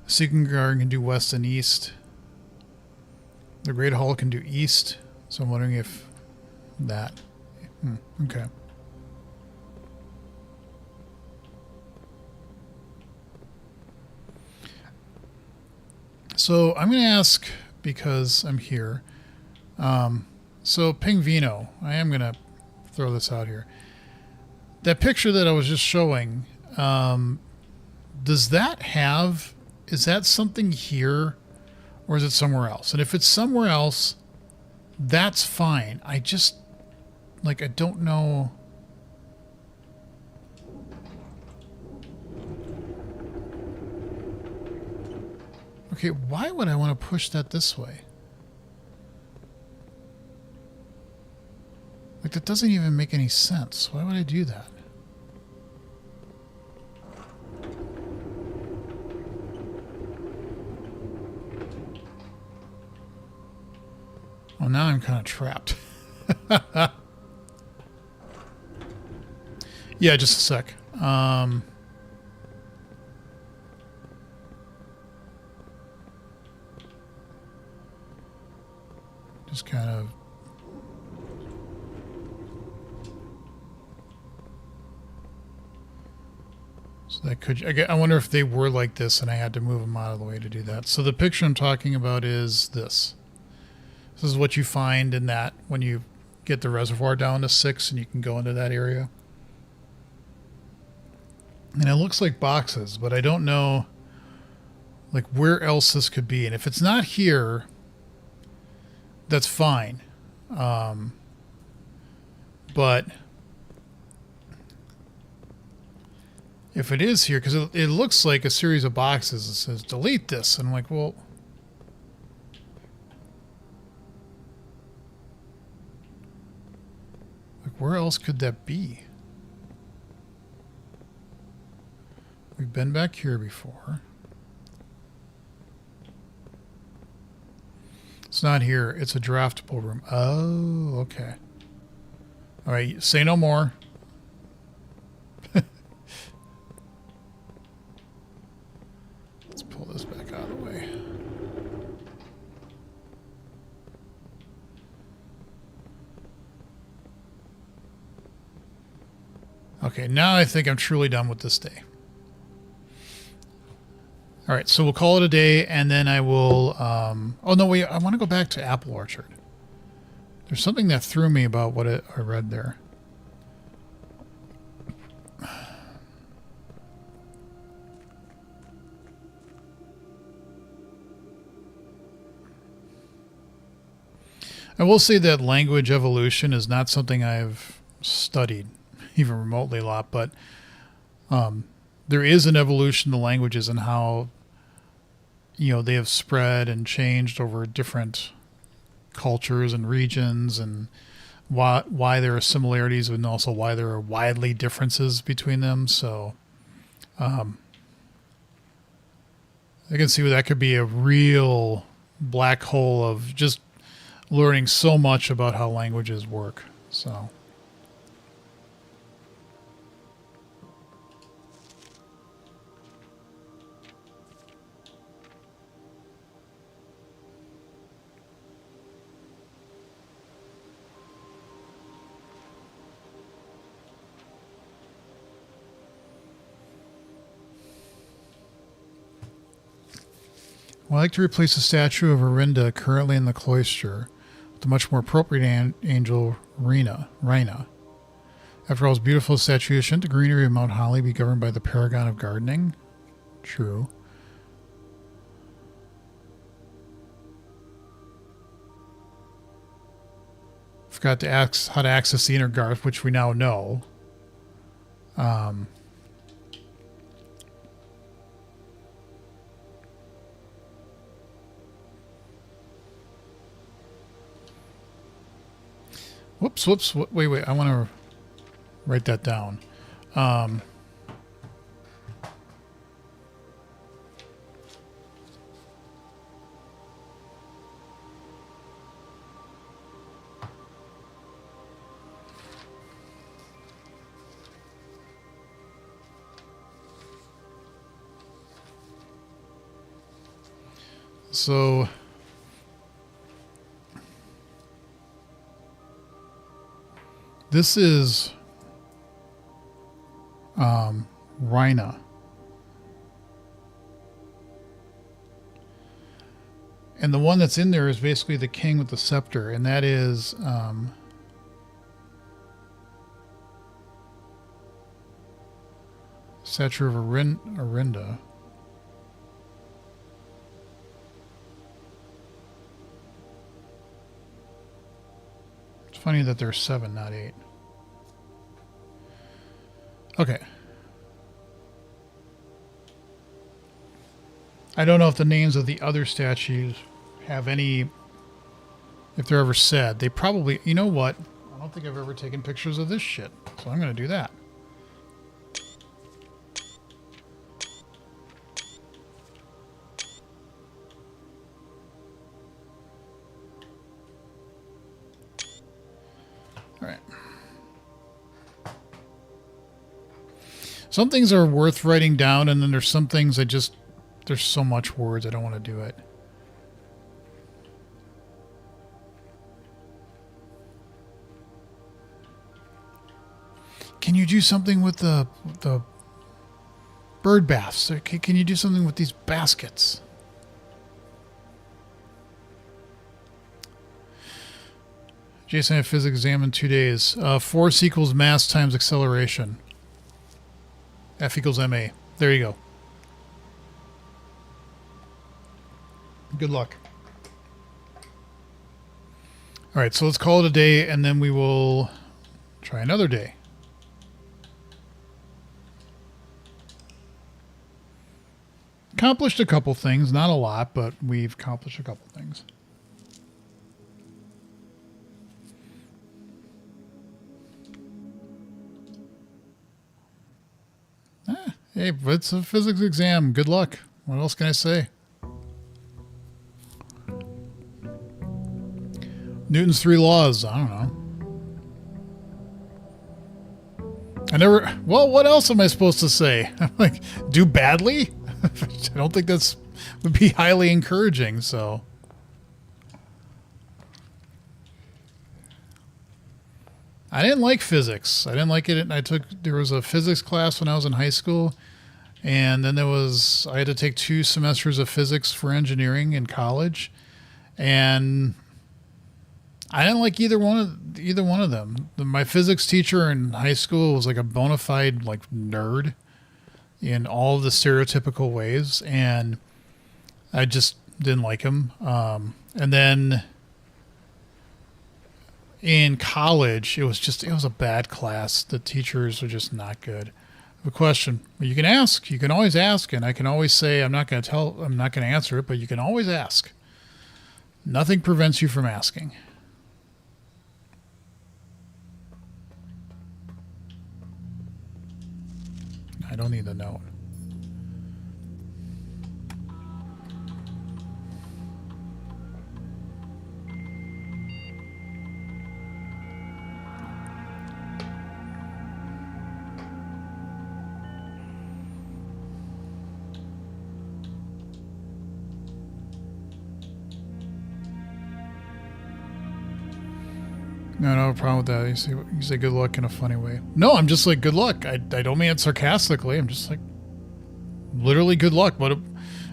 A: Secret Garden can do west and east. The Great Hall can do east. So I'm wondering if that. Okay. So I'm going to ask, because I'm here. So Ping Vino, I am going to throw this out here. That picture that I was just showing, does that have, is that something here or is it somewhere else? And if it's somewhere else, that's fine. I just, like, I don't know. Okay, why would I want to push that this way? Like, that doesn't even make any sense. Why would I do that? Well, now I'm kind of trapped. Yeah, just a sec. Just kind of... So that could... I wonder if they were like this and I had to move them out of the way to do that. So the picture I'm talking about is this. This is what you find in that when you get the reservoir down to 6 and you can go into that area. And it looks like boxes, but I don't know like where else this could be. And if it's not here, that's fine. But if it is here, because it looks like a series of boxes, it says delete this. And I'm like, well, like where else could that be? We've been back here before. It's not here. It's a draftable room. Oh, okay. All right, say no more. Let's pull this back out of the way. Okay, now I think I'm truly done with this day. All right, so we'll call it a day, and then I will... oh, no, wait, I want to go back to Apple Orchard. There's something that threw me about what I read there. I will say that language evolution is not something I've studied even remotely a lot, but there is an evolution to languages and how, you know, they have spread and changed over different cultures and regions, and why there are similarities and also why there are widely differences between them. So I can see where that could be a real black hole of just learning so much about how languages work. So I'd like to replace the statue of Orinda currently in the cloister with a much more appropriate angel, Rhina. After all, as beautiful as statue, shouldn't the greenery of Mount Holly be governed by the paragon of gardening? True. Forgot to ask how to access the inner garth, which we now know. Whoops. Wait. I want to write that down. So this is Rhina. And the one that's in there is basically the king with the scepter, and that is statue of Orinda. It's funny that there's 7, not 8. Okay. I don't know if the names of the other statues have any, if they're ever said. They probably, you know what? I don't think I've ever taken pictures of this shit, so I'm going to do that. All right. Some things are worth writing down, and then there's some things there's so much words, I don't want to do it. Can you do something with the bird baths? Can you do something with these baskets? Jason had physics exam in 2 days. Force equals mass times acceleration. F equals ma. There you go. Good luck. All right, so let's call it a day, and then we will try another day. Accomplished a couple things, not a lot, but we've accomplished a couple things. Hey, it's a physics exam. Good luck. What else can I say? Newton's 3 laws. I don't know. Well, what else am I supposed to say? Like, do badly? I don't think that's would be highly encouraging, so. I didn't like physics. I didn't like it. There was a physics class when I was in high school, and then I had to take 2 semesters of physics for engineering in college, and I didn't like either one of them. My physics teacher in high school was like a bona fide like nerd in all the stereotypical ways, and I just didn't like him. And then in college, it was a bad class. The teachers are just not good. A question you can ask. You can always ask, and I can always say I'm not going to answer it, but you can always ask. Nothing prevents you from asking. I don't need the note. No, no problem with that. You say good luck in a funny way. No, I'm just like, good luck. I don't mean it sarcastically. I'm just like, literally good luck. But,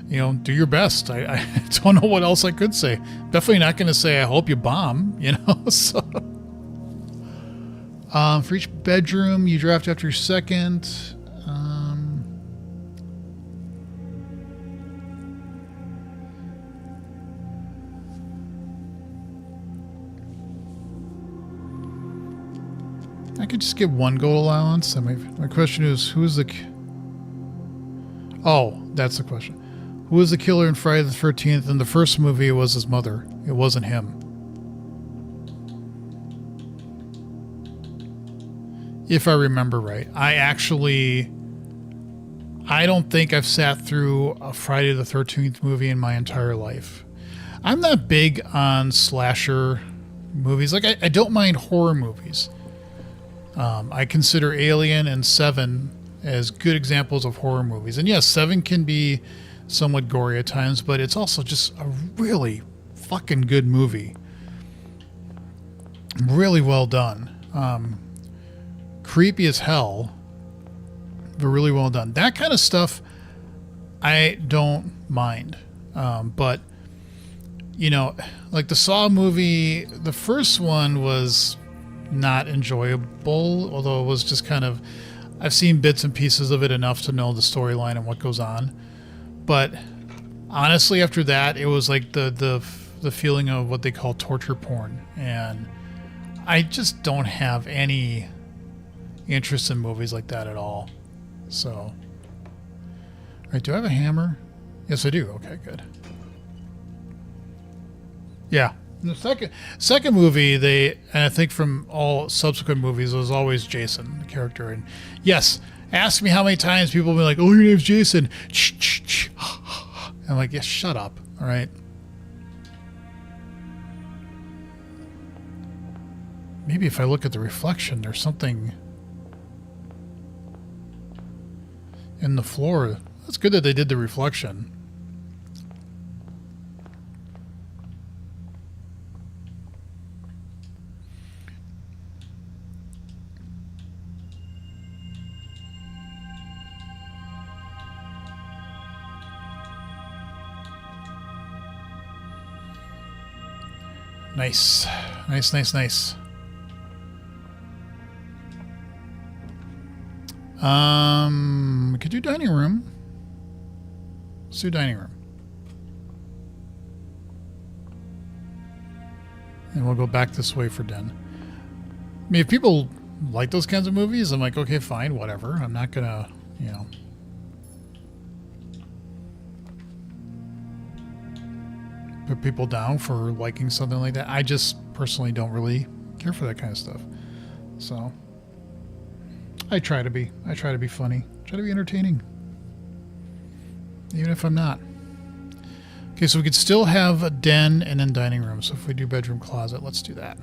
A: do your best. I don't know what else I could say. Definitely not going to say, I hope you bomb, So, for each bedroom, you draft after your second. I could just get 1 gold allowance. My question is, who's the... Oh, that's the question. Who was the killer in Friday the 13th? In the first movie, it was his mother. It wasn't him. If I remember right. I don't think I've sat through a Friday the 13th movie in my entire life. I'm not big on slasher movies. Like, I don't mind horror movies. I consider Alien and Seven as good examples of horror movies. And yes, Seven can be somewhat gory at times, but it's also just a really fucking good movie. Really well done. Creepy as hell, but really well done. That kind of stuff I don't mind. But, like the Saw movie, the first one was not enjoyable, although it was just kind of, I've seen bits and pieces of it enough to know the storyline and what goes on. But honestly, after that, it was like the feeling of what they call torture porn, and I just don't have any interest in movies like that at all. So, all right, do I have a hammer? Yes, I do. Okay, good. Yeah. In the second movie, and I think from all subsequent movies, it was always Jason, the character. And yes, ask me how many times people will be like, "Oh, your name's Jason." I'm like, yeah, shut up. All right. Maybe if I look at the reflection, there's something in the floor. That's good that they did the reflection. Nice. Nice, nice, nice. We could do dining room. Let's do dining room. And we'll go back this way for den. I mean, if people like those kinds of movies, I'm like, okay, fine, whatever. I'm not gonna, you know. Put people down for liking something like that. I just personally don't really care for that kind of stuff. So I try to be funny. Try to be entertaining. Even if I'm not. Okay, so we could still have a den and then dining room. So if we do bedroom closet, let's do that.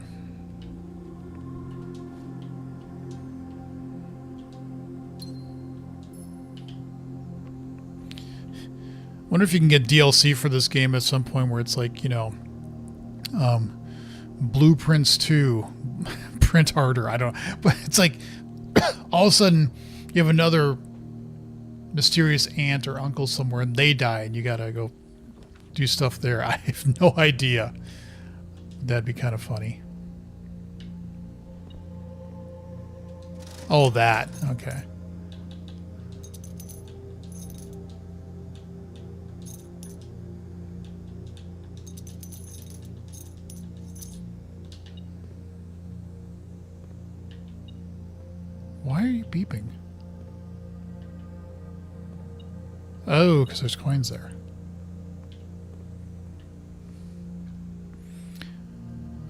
A: Wonder if you can get DLC for this game at some point where it's like, you know, Blueprints 2, print harder. I don't know. But it's like all of a sudden you have another mysterious aunt or uncle somewhere and they die and you got to go do stuff there. I have no idea. That'd be kind of funny. Oh, that. Okay. Why are you beeping? Oh, because there's coins there.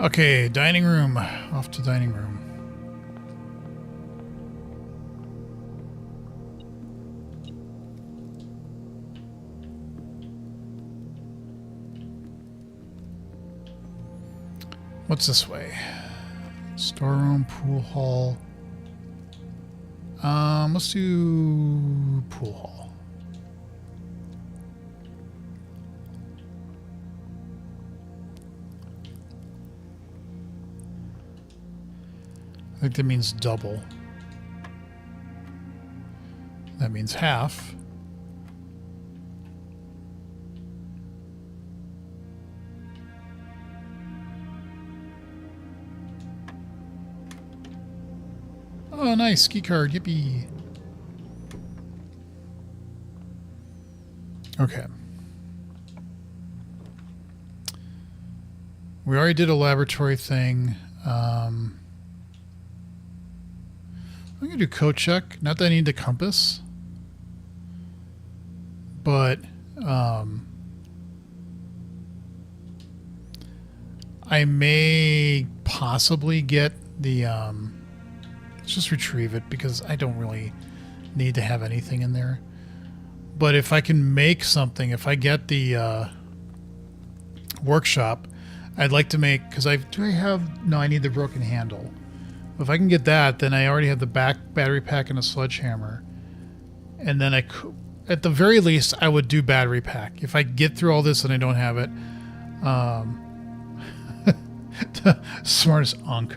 A: Okay, dining room. Off to dining room. What's this way? Storeroom, pool hall. Let's do pool hall. I think that means double. That means half. Oh, nice. Ski card. Yippee. Okay. We already did a laboratory thing. I'm going to do code check. Not that I need the compass. But I may possibly get the... let's just retrieve it because I don't really need to have anything in there. But if I can make something, if I get the workshop, I'd like to make, because I need the broken handle. If I can get that, then I already have the battery pack and a sledgehammer. And then at the very least, I would do battery pack. If I get through all this and I don't have it, smartest unk.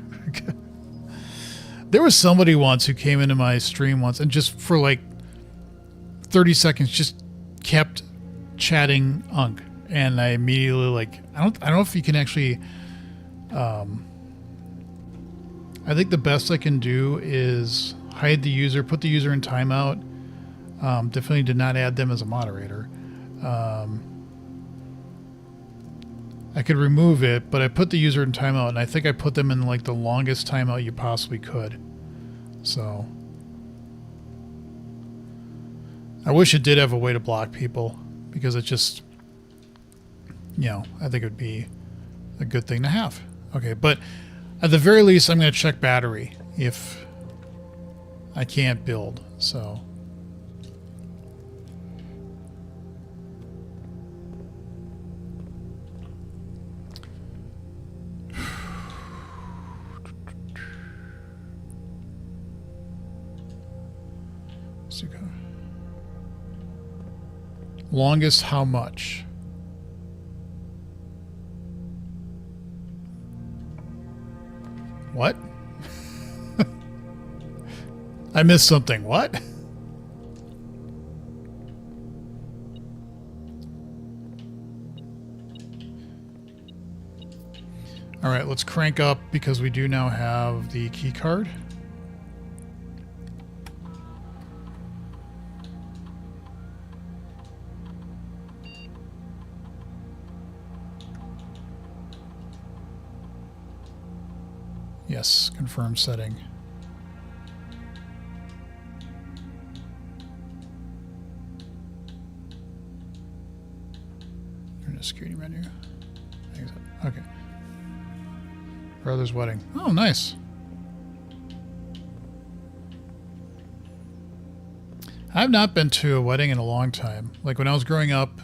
A: There was somebody once who came into my stream once and just for like 30 seconds just kept chatting unk, and I immediately like I don't know if you can actually. I think the best I can do is hide the user, put the user in timeout. Definitely did not add them as a moderator. I could remove it, but I put the user in timeout, and I think I put them in like the longest timeout you possibly could. So I wish it did have a way to block people, because it just, you know, I think it would be a good thing to have. Okay, but at the very least, I'm going to check battery if I can't build. So longest how much? What? I missed something. What? All right, let's crank up because we do now have the key card. Yes, confirm setting. Turn the security menu. Okay. Brother's wedding. Oh, nice. I've not been to a wedding in a long time. Like when I was growing up,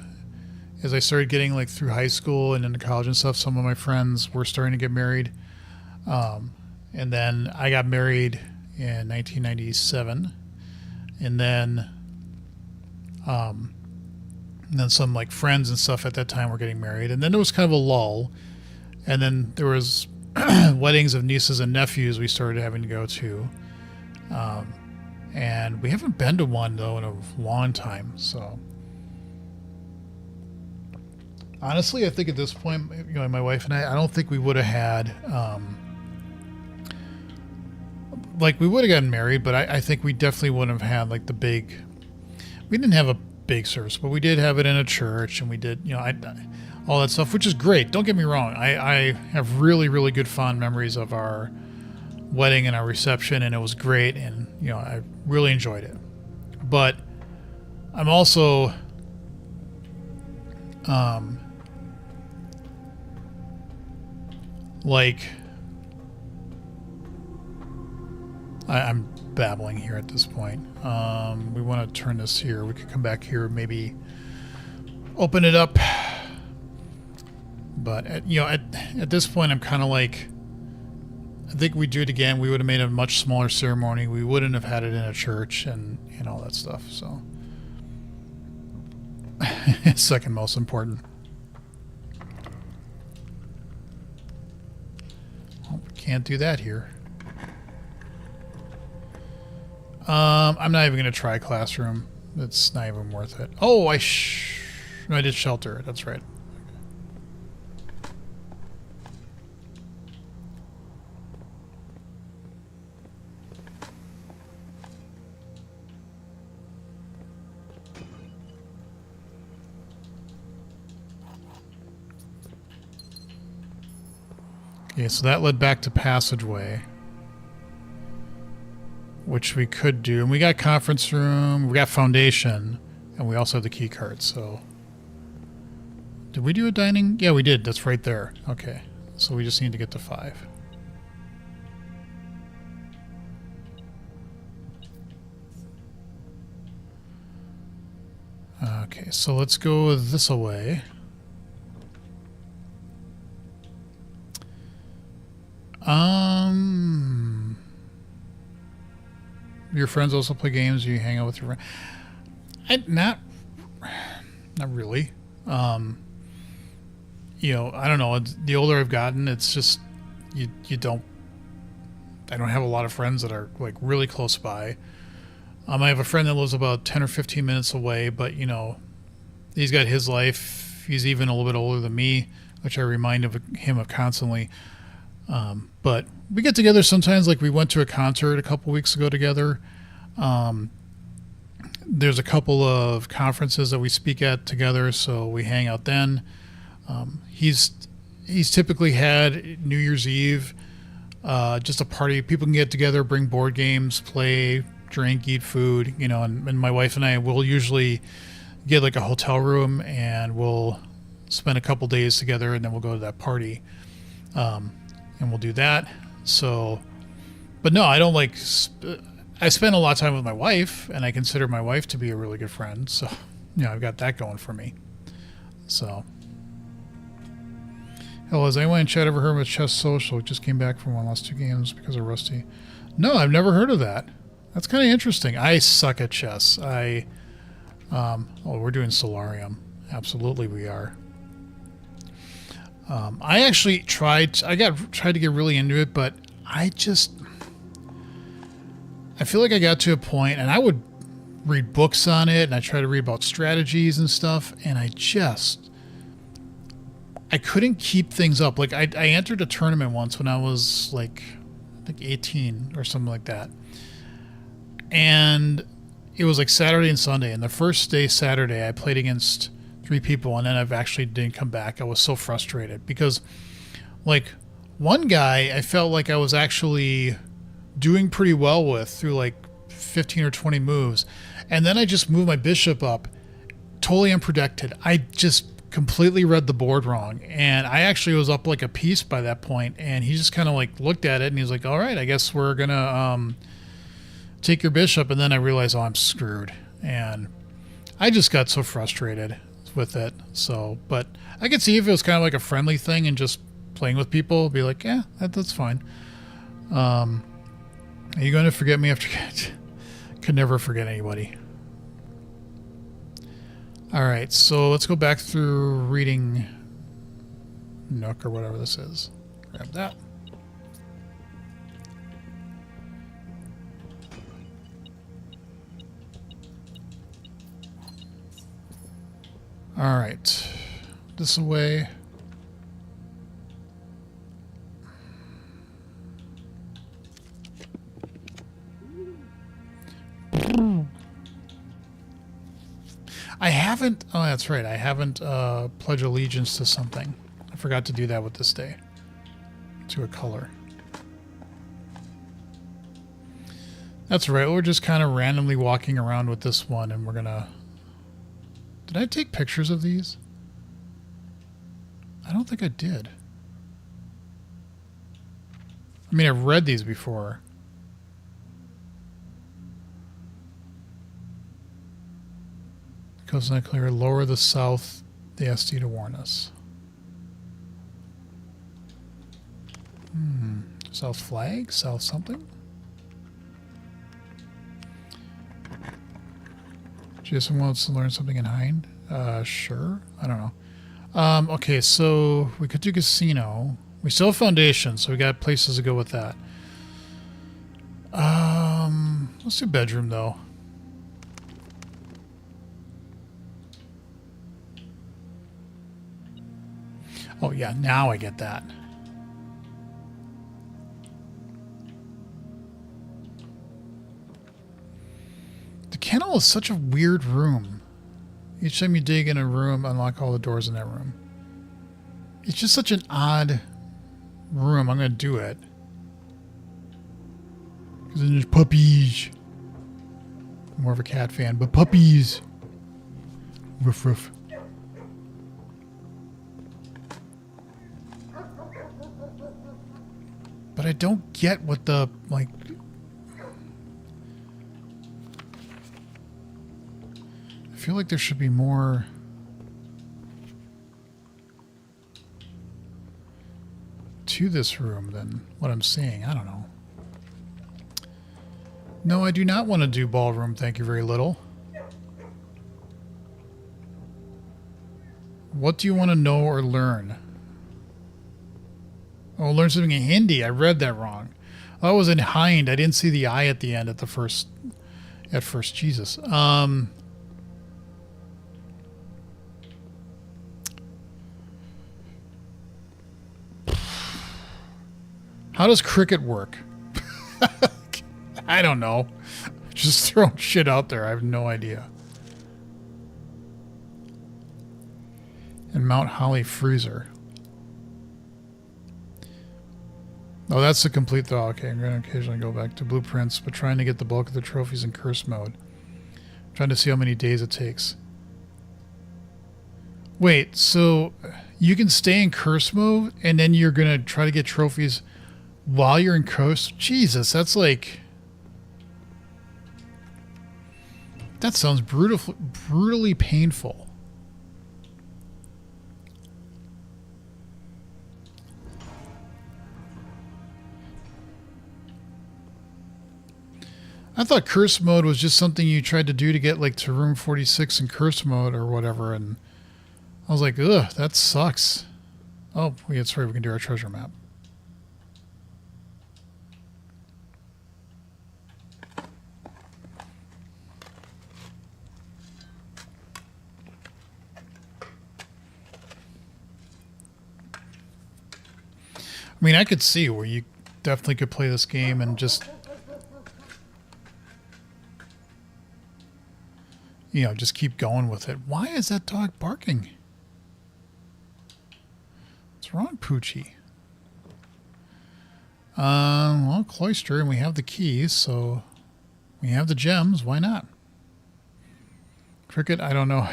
A: as I started getting like through high school and into college and stuff, some of my friends were starting to get married. And then I got married in 1997. And then some like friends and stuff at that time were getting married. And then there was kind of a lull. And then there was weddings of nieces and nephews we started having to go to. And we haven't been to one, though, in a long time. So, honestly, I think at this point, you know, my wife and I don't think we would have had, like, we would have gotten married, but I think we definitely wouldn't have had, like, the big, we didn't have a big service, but we did have it in a church, and we did, you know, all that stuff, which is great. Don't get me wrong. I have really, really good fond memories of our wedding and our reception, and it was great, and you know, I really enjoyed it. But I'm also like I'm babbling here at this point. We want to turn this here. We could come back here, maybe open it up. But at this point, I'm kind of like, I think we do it again. We would have made a much smaller ceremony. We wouldn't have had it in a church and all that stuff. So it's second most important. Well, we can't do that here. I'm not even going to try classroom. It's not even worth it. Oh, no, I did shelter. That's right. Okay, so that led back to passageway, which we could do. And we got conference room, we got foundation, and we also have the key card. So did we do a dining? Yeah, we did. That's right there. Okay, so we just need to get to 5. Okay, so let's go this away. Your friends also play games? You hang out with your friends? Not really. You know, I don't know. The older I've gotten, it's just you don't. I don't have a lot of friends that are like really close by. I have a friend that lives about 10 or 15 minutes away, but you know, he's got his life. He's even a little bit older than me, which I remind him of constantly. But we get together sometimes, like we went to a concert a couple weeks ago together. There's a couple of conferences that we speak at together, so we hang out then. He's typically had New Year's Eve, just a party. People can get together, bring board games, play, drink, eat food, you know, and my wife and I will usually get like a hotel room and we'll spend a couple days together and then we'll go to that party. And we'll do that. So, but no, I don't like, I spend a lot of time with my wife and I consider my wife to be a really good friend. So, you know, I've got that going for me. So, hello, has anyone in chat ever heard of Chess Social? It just came back from one last 2 games because of Rusty. No, I've never heard of that. That's kind of interesting. I suck at chess. We're doing Solarium. Absolutely we are. I actually tried to get really into it, but I feel like I got to a point, and I would read books on it, and I try to read about strategies and stuff, and I I couldn't keep things up. Like I entered a tournament once when I was like, I think 18 or something like that. And it was like Saturday and Sunday. And the first day, Saturday, I played against 3 people, and then I've actually didn't come back. I was so frustrated because, like, one guy I felt like I was actually doing pretty well with through like 15 or 20 moves, and then I just moved my bishop up, totally unprotected. I just completely read the board wrong, and I actually was up like a piece by that point, and he just kind of like looked at it and he's like, all right, I guess we're gonna take your bishop. And then I realized, oh, I'm screwed, and I just got so frustrated with it. So, but I could see if it was kind of like a friendly thing and just playing with people, be like, yeah, that's fine. Are you going to forget me after? Could never forget anybody. All right, so let's go back through reading Nook or whatever this is. Grab that. All right, this away. I haven't, oh, that's right. I haven't pledged allegiance to something. I forgot to do that with this day. To a color. That's right. We're just kind of randomly walking around with this one, and we're going to... Did I take pictures of these? I don't think I did. I mean, I've read these before. Coast not clear. Lower the south, the SD to warn us. South flag? South something? Jason wants to learn something in Hind? Sure. I don't know. Okay, so we could do casino. We still have foundation, so we got places to go with that. Let's do bedroom, though. Oh, yeah, now I get that. The kennel is such a weird room. Each time you dig in a room, unlock all the doors in that room. It's just such an odd room. I'm going to do it. Because then there's puppies. I'm more of a cat fan, but puppies. Ruff, ruff. But I don't get what the, like... I feel like there should be more... to this room than what I'm seeing. I don't know. No, I do not want to do ballroom, thank you very little. What do you want to know or learn? Oh, learn something in Hindi. I read that wrong. Oh, it was in Hind. I didn't see the I at the end at the first... At first, Jesus. How does cricket work? I don't know. Just throwing shit out there. I have no idea. And Mount Holly Freezer. Oh, that's the complete though. Okay, I'm going to occasionally go back to blueprints, but trying to get the bulk of the trophies in curse mode. Trying to see how many days it takes. Wait, so you can stay in curse mode and then you're going to try to get trophies while you're in curse? Jesus, that's like... That sounds brutally painful. I thought curse mode was just something you tried to do to get like to room 46 in curse mode or whatever, and I was like, ugh, that sucks. Oh, that's right, we can do our treasure map. I mean, I could see where you definitely could play this game and just, you know, just keep going with it. Why is that dog barking? What's wrong, Poochie? Well, Cloister, and we have the keys, so we have the gems. Why not? Cricket, I don't know.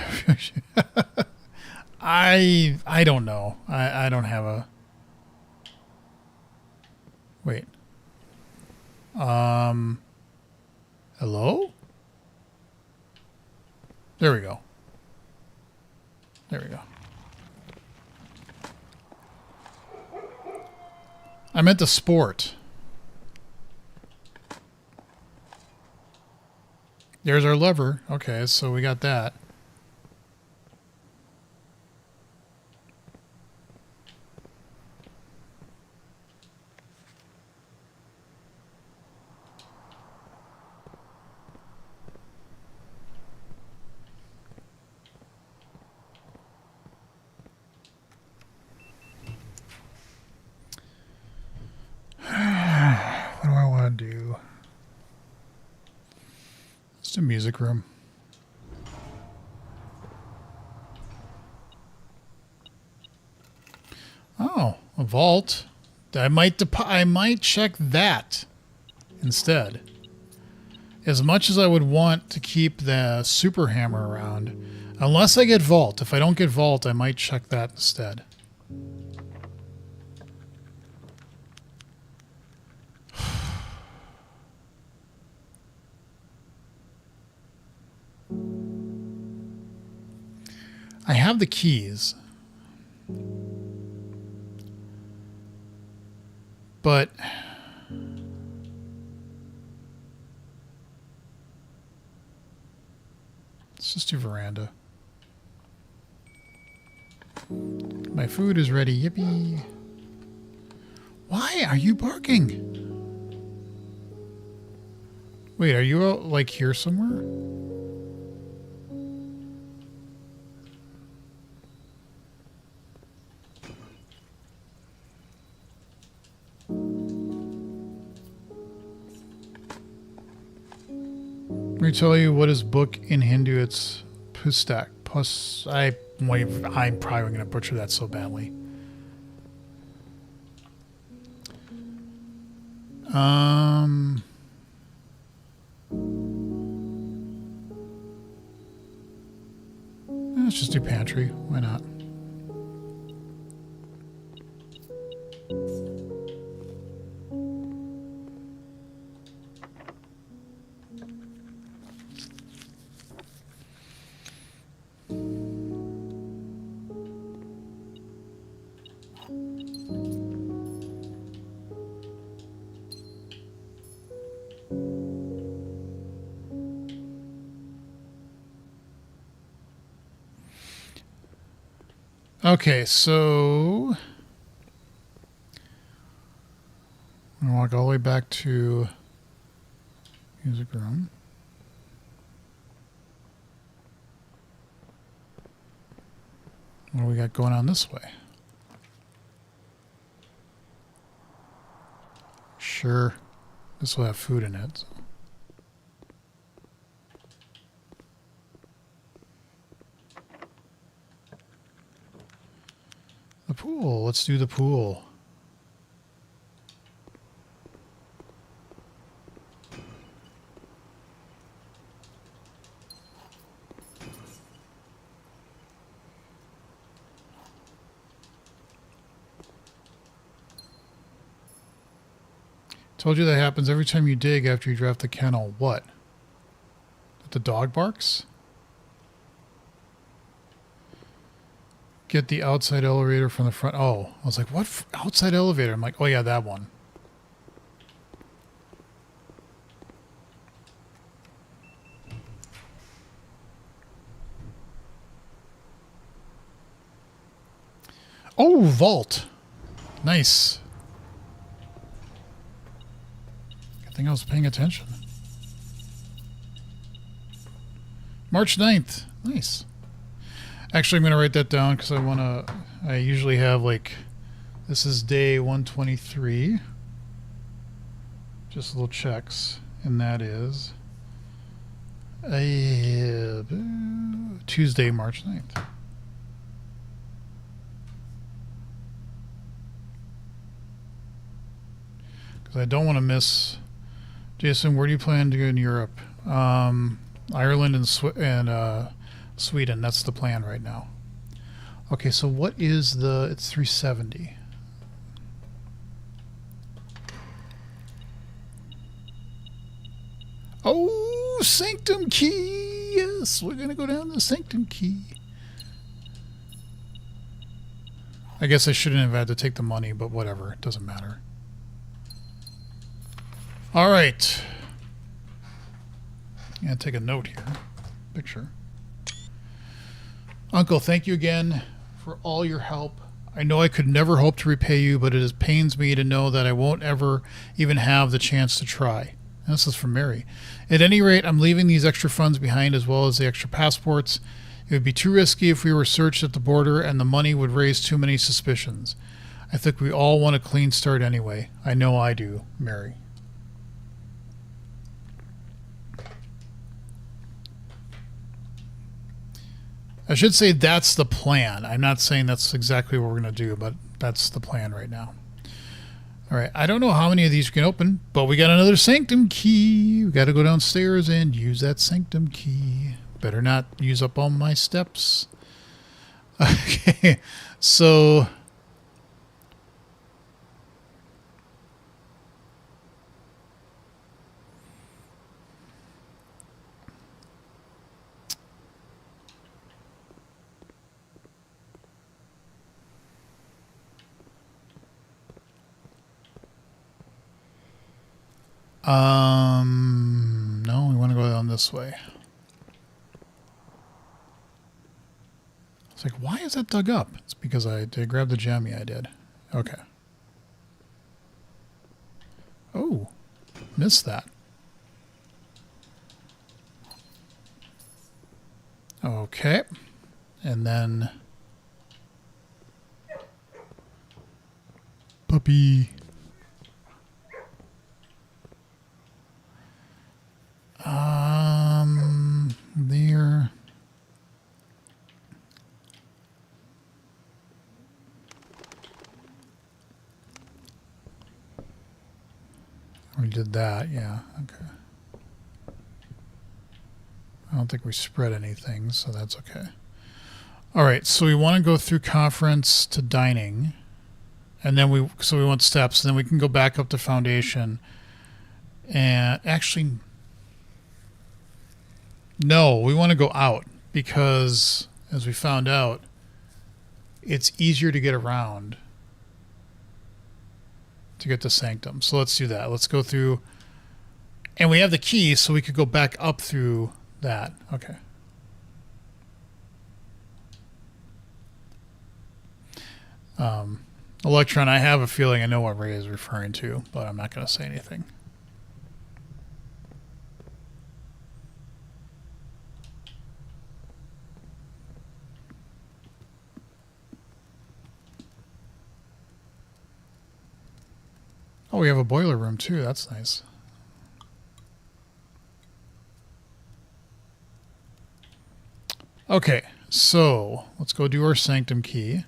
A: I don't know. I don't have a... Wait. Hello? There we go. There we go. I meant the sport. There's our lever. Okay, so we got that. What do I want to do? It's a music room. Oh, a vault. I might check that instead. As much as I would want to keep the super hammer around, unless I get vault. If I don't get vault, I might check that instead. I have the keys. But let's just do veranda. My food is ready. Yippee. Why are you barking? Wait, are you out, like, here somewhere? Let me tell you what is book in Hindu. It's pustak. I'm probably going to butcher that so badly. Let's just do pantry. Why not? Okay, so I'm gonna walk all the way back to music room. What do we got going on this way? Sure, this will have food in it. So. The pool. Let's do the pool. Told you that happens every time you dig after you draft the kennel. What? That the dog barks? Get the outside elevator from the front. Oh, I was like, what outside elevator? I'm like, oh yeah, that one. Oh, vault. Nice. Good thing I was paying attention. March 9th. Nice. Actually, I'm going to write that down because I usually have like This is day 123. Just little checks, and that is Tuesday, March 9th. Because I don't want to miss. Jason, where do you plan to go in Europe? Ireland and Sweden. That's the plan right now. Okay, so what is the... It's 370. Oh, Sanctum Key! Yes, we're going to go down the Sanctum Key. I guess I shouldn't have had to take the money, but whatever. It doesn't matter. All right. I'm going to take a note here. Picture. Uncle, thank you again for all your help. I know I could never hope to repay you, but it pains me to know that I won't ever even have the chance to try. And this is from Mary. At any rate, I'm leaving these extra funds behind as well as the extra passports. It would be too risky if we were searched at the border, and the money would raise too many suspicions. I think we all want a clean start anyway. I know I do, Mary. I should say that's the plan. I'm not saying that's exactly what we're going to do, but that's the plan right now. All right. I don't know how many of these we can open, but we got another Sanctum Key. We got to go downstairs and use that Sanctum Key. Better not use up all my steps. Okay. So... no, we want to go down this way. It's like, why is that dug up? It's because I did grab the gem. Yeah, I did. Okay. Oh, missed that. Okay. And then... Puppy... there. We did that, yeah, okay. I don't think we spread anything, so that's okay. All right, so we want to go through conference to dining, and then we want steps, and then we can go back up to foundation, and actually... No, we want to go out because, as we found out, it's easier to get around to get to Sanctum. So let's do that. Let's go through, and we have the key, so we could go back up through that. Okay. Electron, I have a feeling I know what Ray is referring to, but I'm not going to say anything. Oh, we have a boiler room too. That's nice. Okay, so let's go do our Sanctum Key.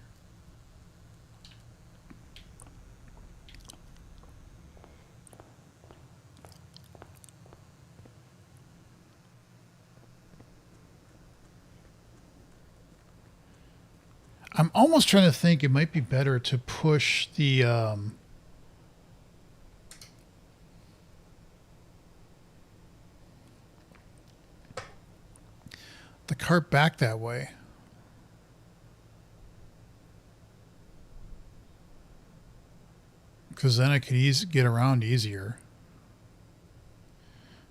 A: I'm almost trying to think it might be better to push the... the cart back that way. Because then I could get around easier.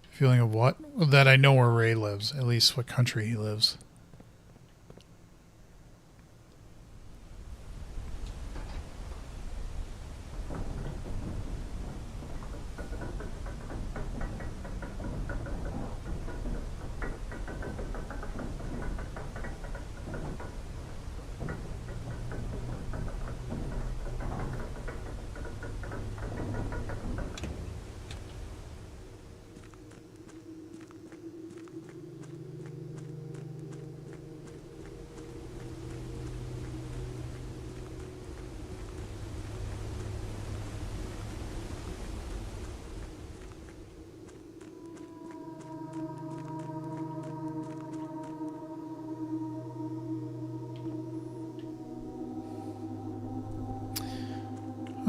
A: Feeling of what? That I know where Ray lives. At least what country he lives.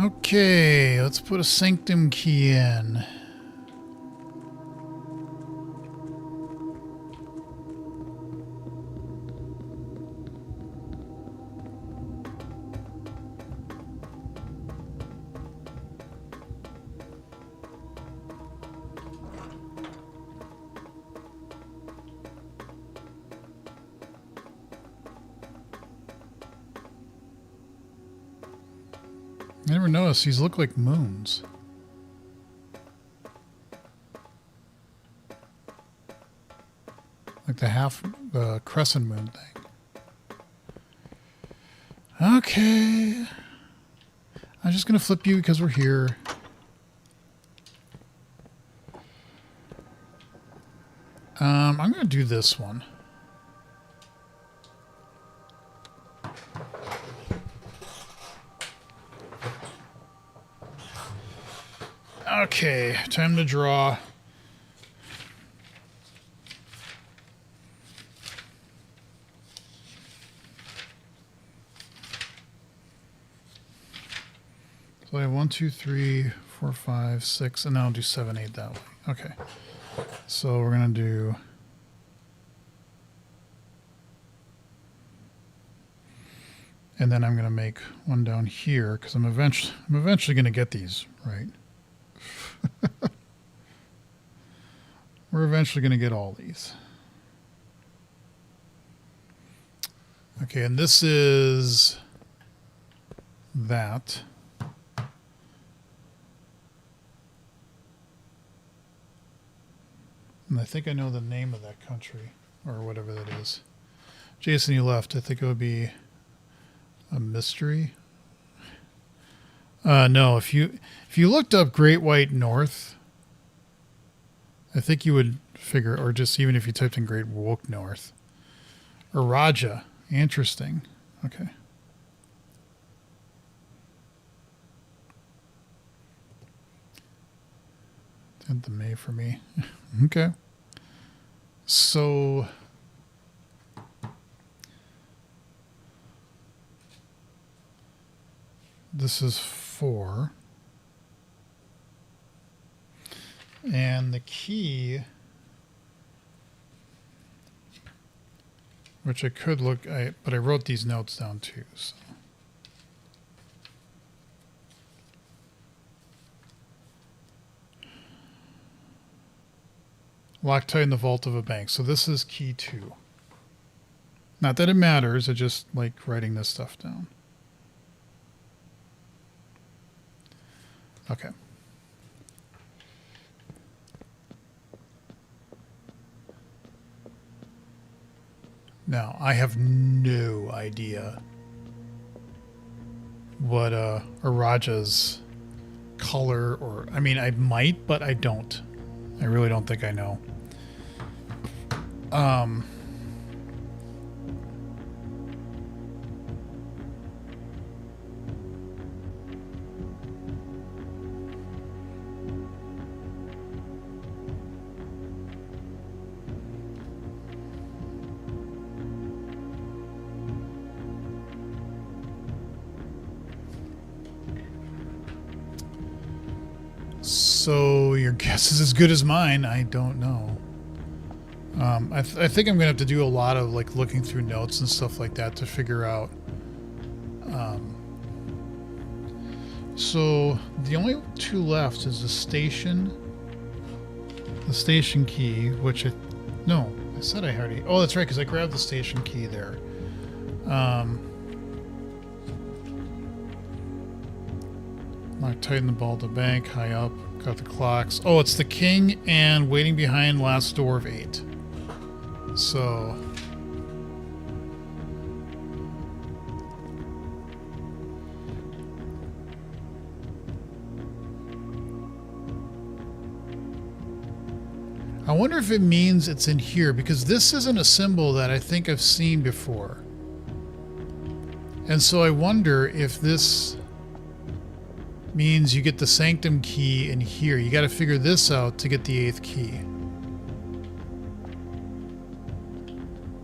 A: Okay, let's put a sanctum key in. I never noticed these look like moons. Like the crescent moon thing. Okay. I'm just going to flip you because we're here. I'm going to do this one. Okay, time to draw. So I have 1, 2, 3, 4, 5, 6, and then I'll do 7, 8 that way. Okay. So we're gonna do and then I'm gonna make one down here because I'm eventually gonna get these, right? We're eventually going to get all these. Okay, and this is that. And I think I know the name of that country, or whatever that is. Jason, you left. I think it would be a mystery. No, if you looked up Great White North, I think you would figure, or just even if you typed in Great Woke North. Or Raja. Interesting. Okay. 10th of May for me. Okay. So this is 4. And the key, which I could look, but I wrote these notes down too. So. Loctite in the vault of a bank. So this is key 2. Not that it matters, I just like writing this stuff down. Okay. Now, I have no idea what Araja's color, or I mean, I might, but I don't. I really don't think I know. So your guess is as good as mine. I don't know. I think I'm gonna have to do a lot of like looking through notes and stuff like that to figure out. So the only 2 left is the station key, which I said I already. Oh, that's right, because I grabbed the station key there. Tighten the ball to bank, high up, got the clocks. Oh, it's the king and waiting behind last door of 8. So I wonder if it means it's in here, because this isn't a symbol that I think I've seen before. And so I wonder if this means you get the sanctum key in here. You got to figure this out to get the 8th key.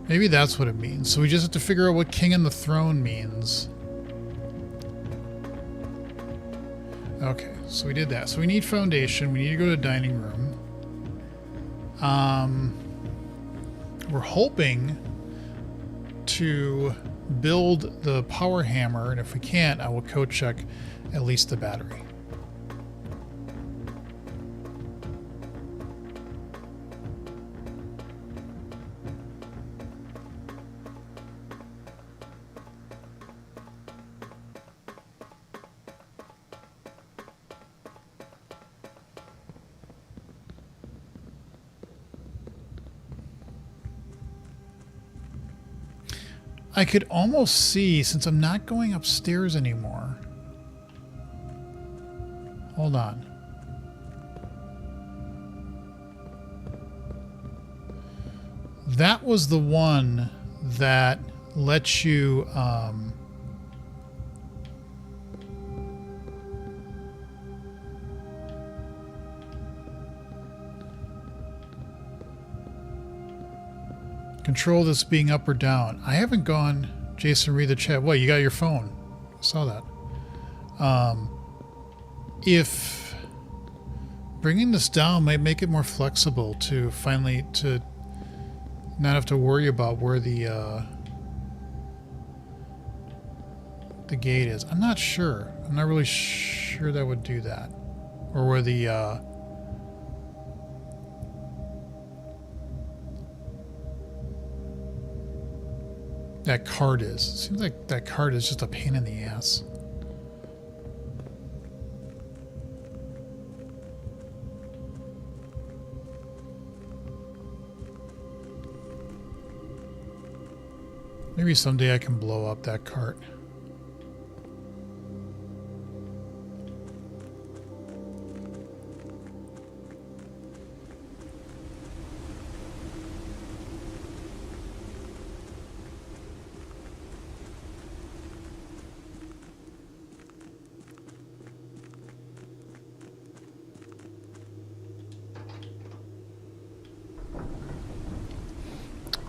A: Maybe that's what it means. So we just have to figure out what king on the throne means. Okay, so we did that. So we need foundation. We need to go to dining room. We're hoping to build the power hammer, and if we can't, I will code check at least the battery. I could almost see, since I'm not going upstairs anymore. Hold on. That was the one that lets you control this being up or down. I haven't gone. Jason, read the chat. What, you got your phone? I saw that. If bringing this down might make it more flexible to finally to not have to worry about where the gate is. I'm not sure. I'm not really sure that would do that, or where the that card is. It seems like that card is just a pain in the ass. Maybe someday I can blow up that cart.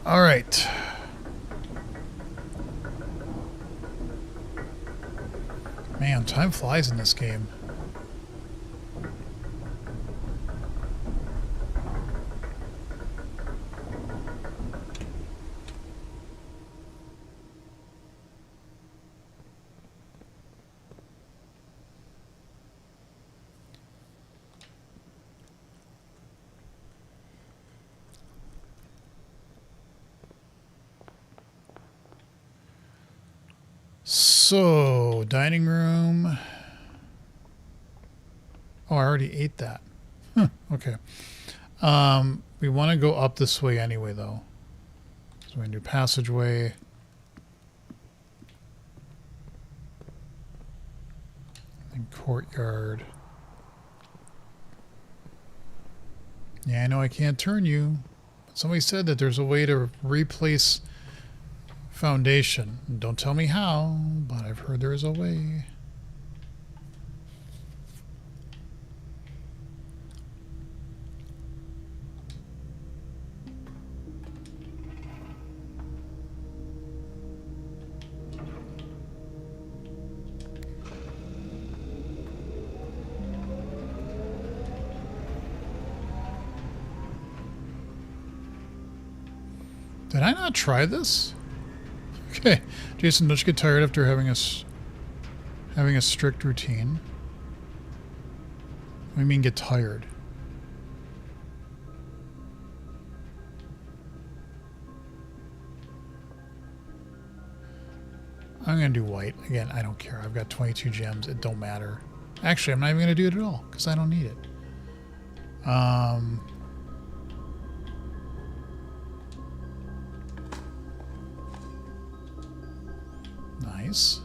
A: All right. Man, time flies in this game. So, dining room. Oh, I already ate that. Okay. We want to go up this way anyway, though. So we're going to do passageway. And courtyard. Yeah, I know I can't turn you. But somebody said that there's a way to replace foundation. Don't tell me how, but I've heard there is a way. Did I not try this? Okay, Jason, don't you get tired after having a strict routine? What do you mean get tired? I'm going to do white. Again, I don't care. I've got 22 gems. It don't matter. Actually, I'm not even going to do it at all because I don't need it. Nice.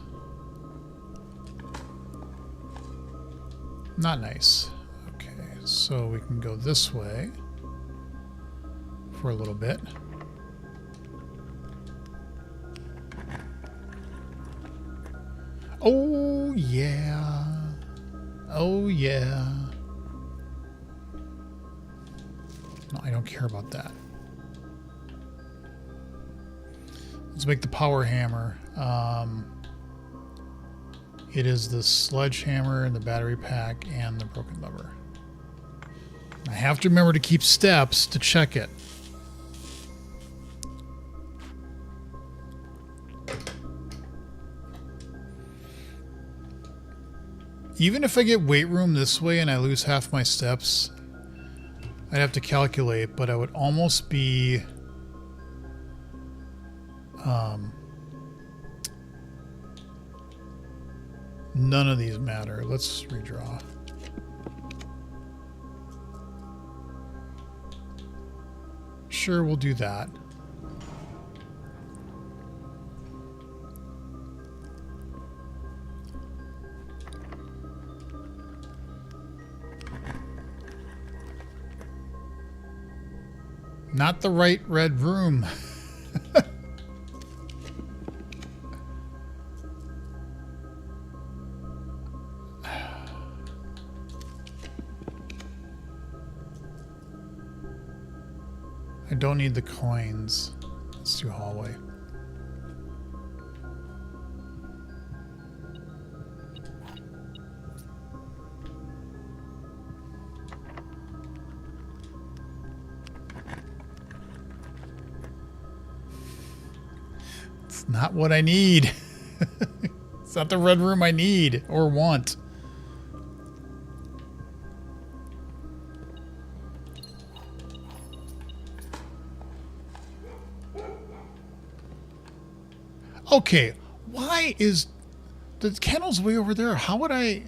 A: Not nice. Okay, so we can go this way for a little bit. Oh, yeah. Oh, yeah. No, I don't care about that. Let's make the power hammer. It is the sledgehammer and the battery pack and the broken lever. I have to remember to keep steps to check it. Even if I get weight room this way and I lose half my steps, I'd have to calculate, but I would almost be... none of these matter. Let's redraw. Sure, we'll do that. Not the right red room. I don't need the coins. Let's do hallway. It's not what I need. It's not the red room I need or want. Okay, why is the kennel's way over there? How would I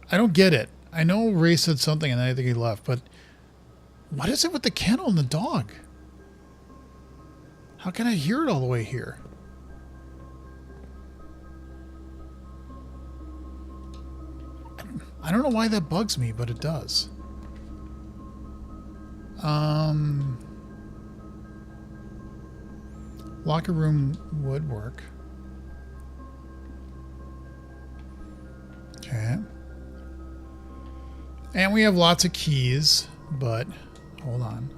A: don't get it. I know Ray said something and then I think he left, but what is it with the kennel and the dog? How can I hear it all the way here? I don't know why that bugs me, but it does. Locker room would work. Okay. And we have lots of keys, but hold on.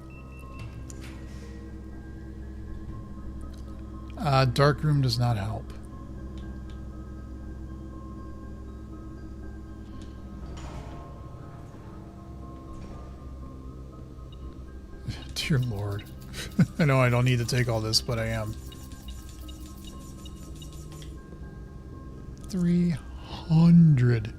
A: Dark room does not help. Dear Lord. I know I don't need to take all this, but I am. 300.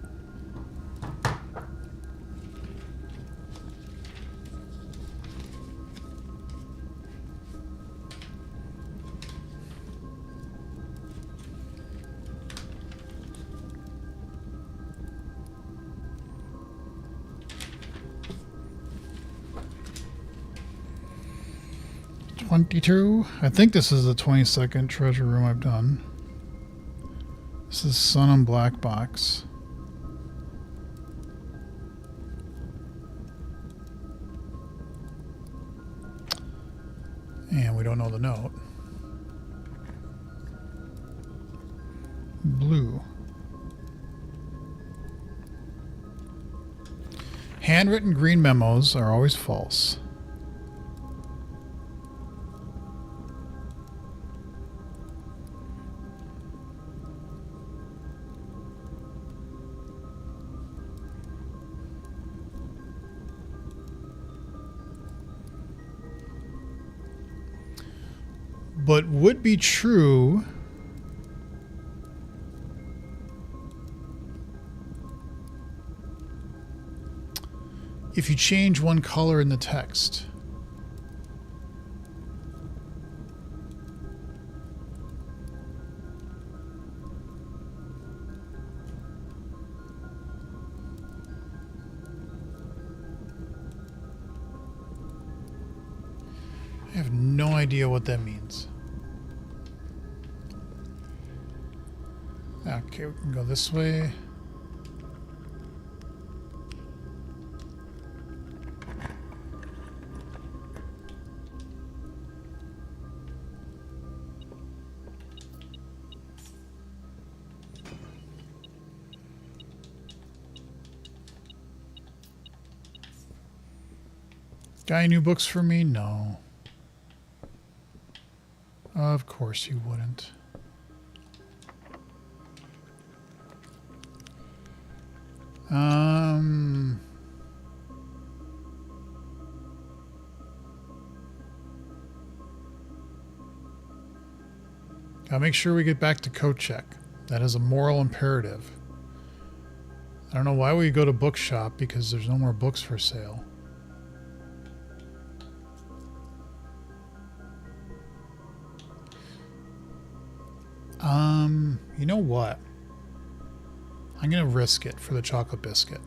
A: I think this is the 22nd treasure room I've done. This is Sun and Black Box. And we don't know the note. Blue. Handwritten green memos are always false. But would be true if you change one color in the text. I have no idea what that means. Okay, we can go this way. Got any new books for me? No. Of course you wouldn't. Um... Gotta make sure we get back to Kochek. That is a moral imperative. I don't know why we go to bookshop, because there's no more books for sale. You know what? I'm gonna risk it for the chocolate biscuit.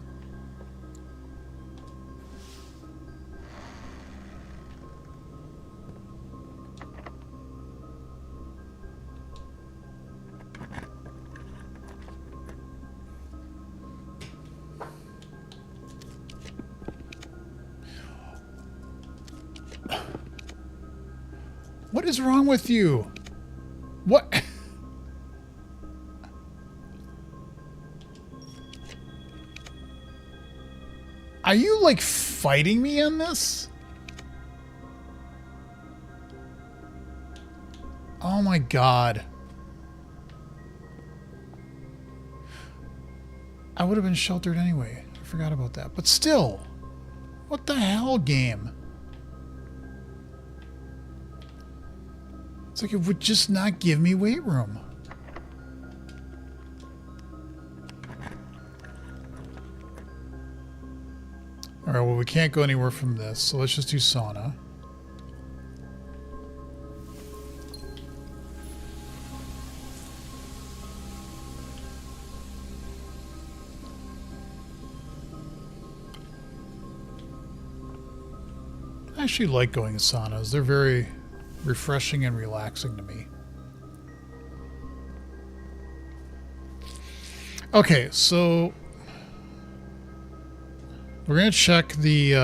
A: What is wrong with you? What? Are you, like, fighting me on this? Oh my god. I would have been sheltered anyway. I forgot about that. But still, what the hell, game? It's like it would just not give me weight room. Alright, well, we can't go anywhere from this, so let's just do sauna. I actually like going to saunas. They're very refreshing and relaxing to me. Okay, so we're going to check the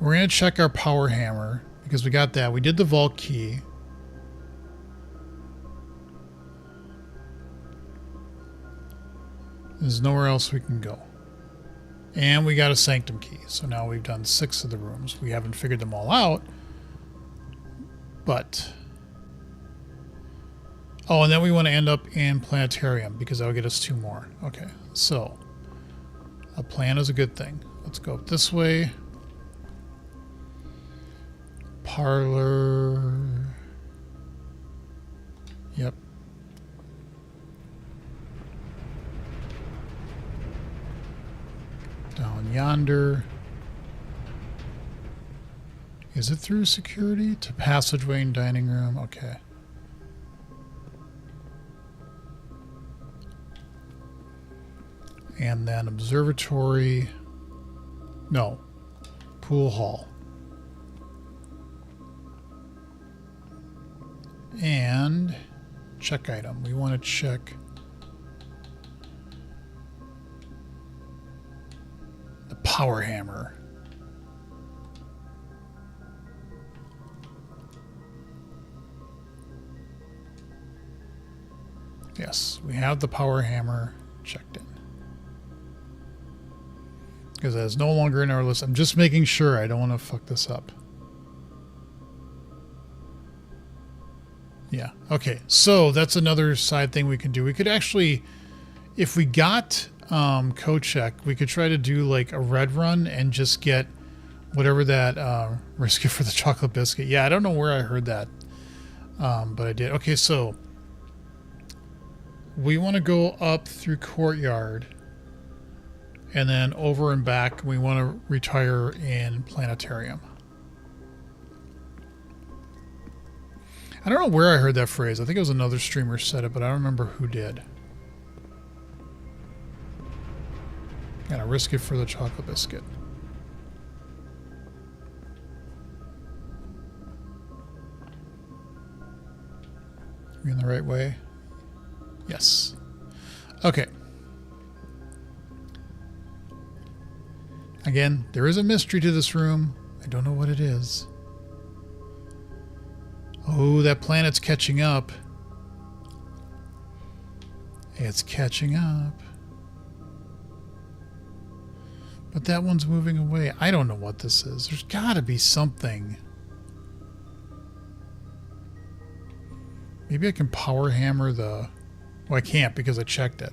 A: we're going to check our power hammer, because we got that. We did the vault key. There's nowhere else we can go. And we got a sanctum key. So now we've done 6 of the rooms. We haven't figured them all out. But... oh, and then we want to end up in planetarium, because that will get us 2 more. Okay, so a plan is a good thing. Let's go up this way. Parlor. Yep. Down yonder. Is it through security? To passageway and dining room? Okay. And then observatory. No. Pool hall. And check item. We want to check the power hammer. Yes, we have the power hammer checked in. Because that is no longer in our list. I'm just making sure. I don't want to fuck this up. Yeah. Okay. So that's another side thing we can do. We could actually, if we got Kochek, we could try to do like a red run and just get whatever that risk it for the chocolate biscuit. Yeah, I don't know where I heard that, but I did. Okay, so we want to go up through courtyard and then over and back. We want to retire in planetarium. I don't know where I heard that phrase. I think it was another streamer said it, but I don't remember who did. Gotta risk it for the chocolate biscuit. Are we in the right way? Yes. Okay. Again, there is a mystery to this room. I don't know what it is. Oh, that planet's catching up. It's catching up. But that one's moving away. I don't know what this is. There's got to be something. Maybe I can power hammer the... Well, I can't because I checked it.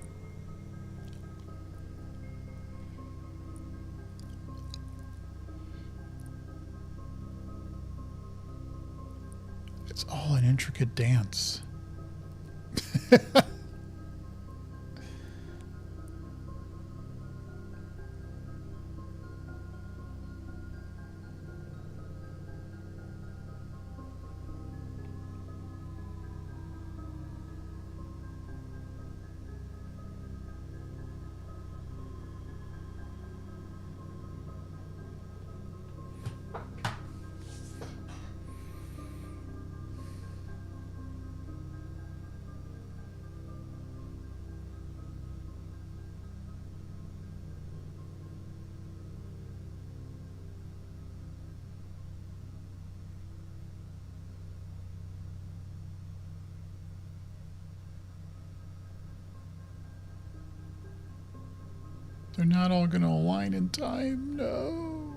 A: It's all an intricate dance. They're not all going to align in time. No.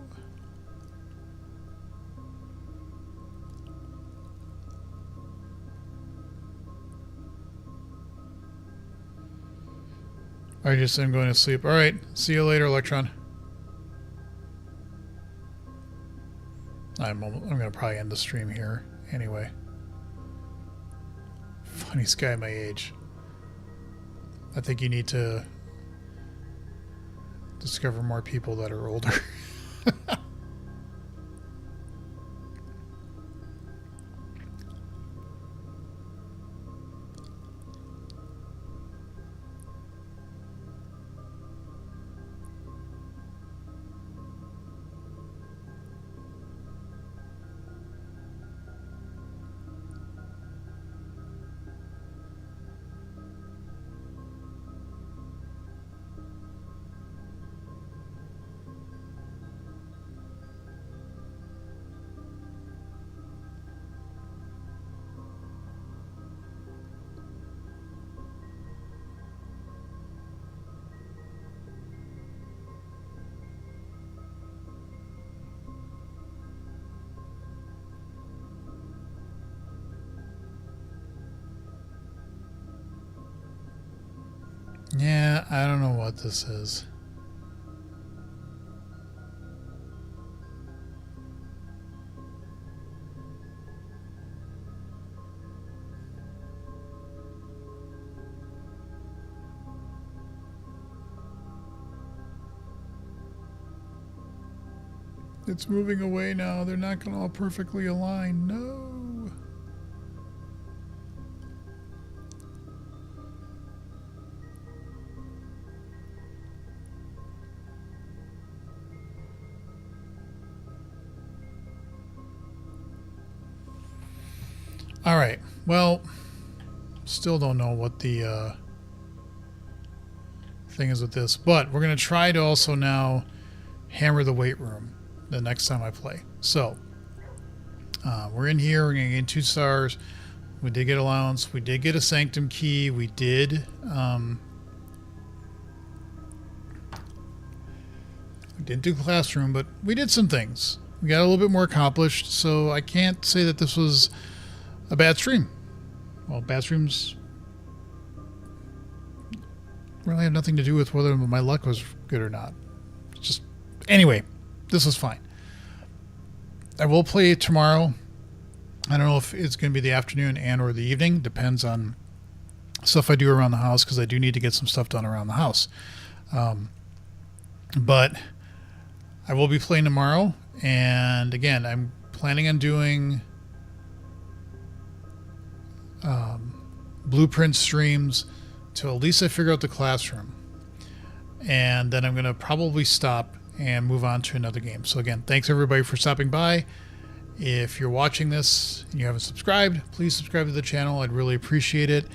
A: I just am going to sleep. All right. See you later, Electron. I'm going to probably end the stream here anyway. Funniest guy my age. I think you need to discover more people that are older. Yeah, I don't know what this is. It's moving away now. They're not going to all perfectly align. No. All right. Well, still don't know what the thing is with this, but we're going to try to also now hammer the weight room the next time I play. So we're in here. We're going to get 2 stars. We did get allowance. We did get a sanctum key. We did we didn't do classroom, but we did some things. We got a little bit more accomplished, so I can't say that this was a bad stream. Well, bad streams really have nothing to do with whether my luck was good or not. Just anyway, this was fine. I will play tomorrow. I don't know if it's going to be the afternoon and or the evening. Depends on stuff I do around the house, because I do need to get some stuff done around the house. But I will be playing tomorrow, and again, I'm planning on doing blueprint streams till at least I figure out the classroom, and then I'm going to probably stop and move on to another game. So again, thanks everybody for stopping by. If you're watching this and you haven't subscribed, please subscribe to the channel. I'd really appreciate it.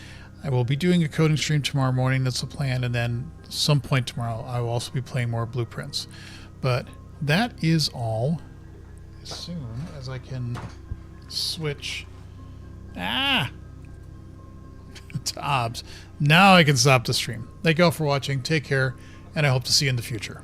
A: I will be doing a coding stream tomorrow morning. That's the plan. And then some point tomorrow, I will also be playing more blueprints. But that is all. As soon as I can switch to OBS, now I can stop the stream. Thank you all for watching. Take care, and I hope to see you in the future.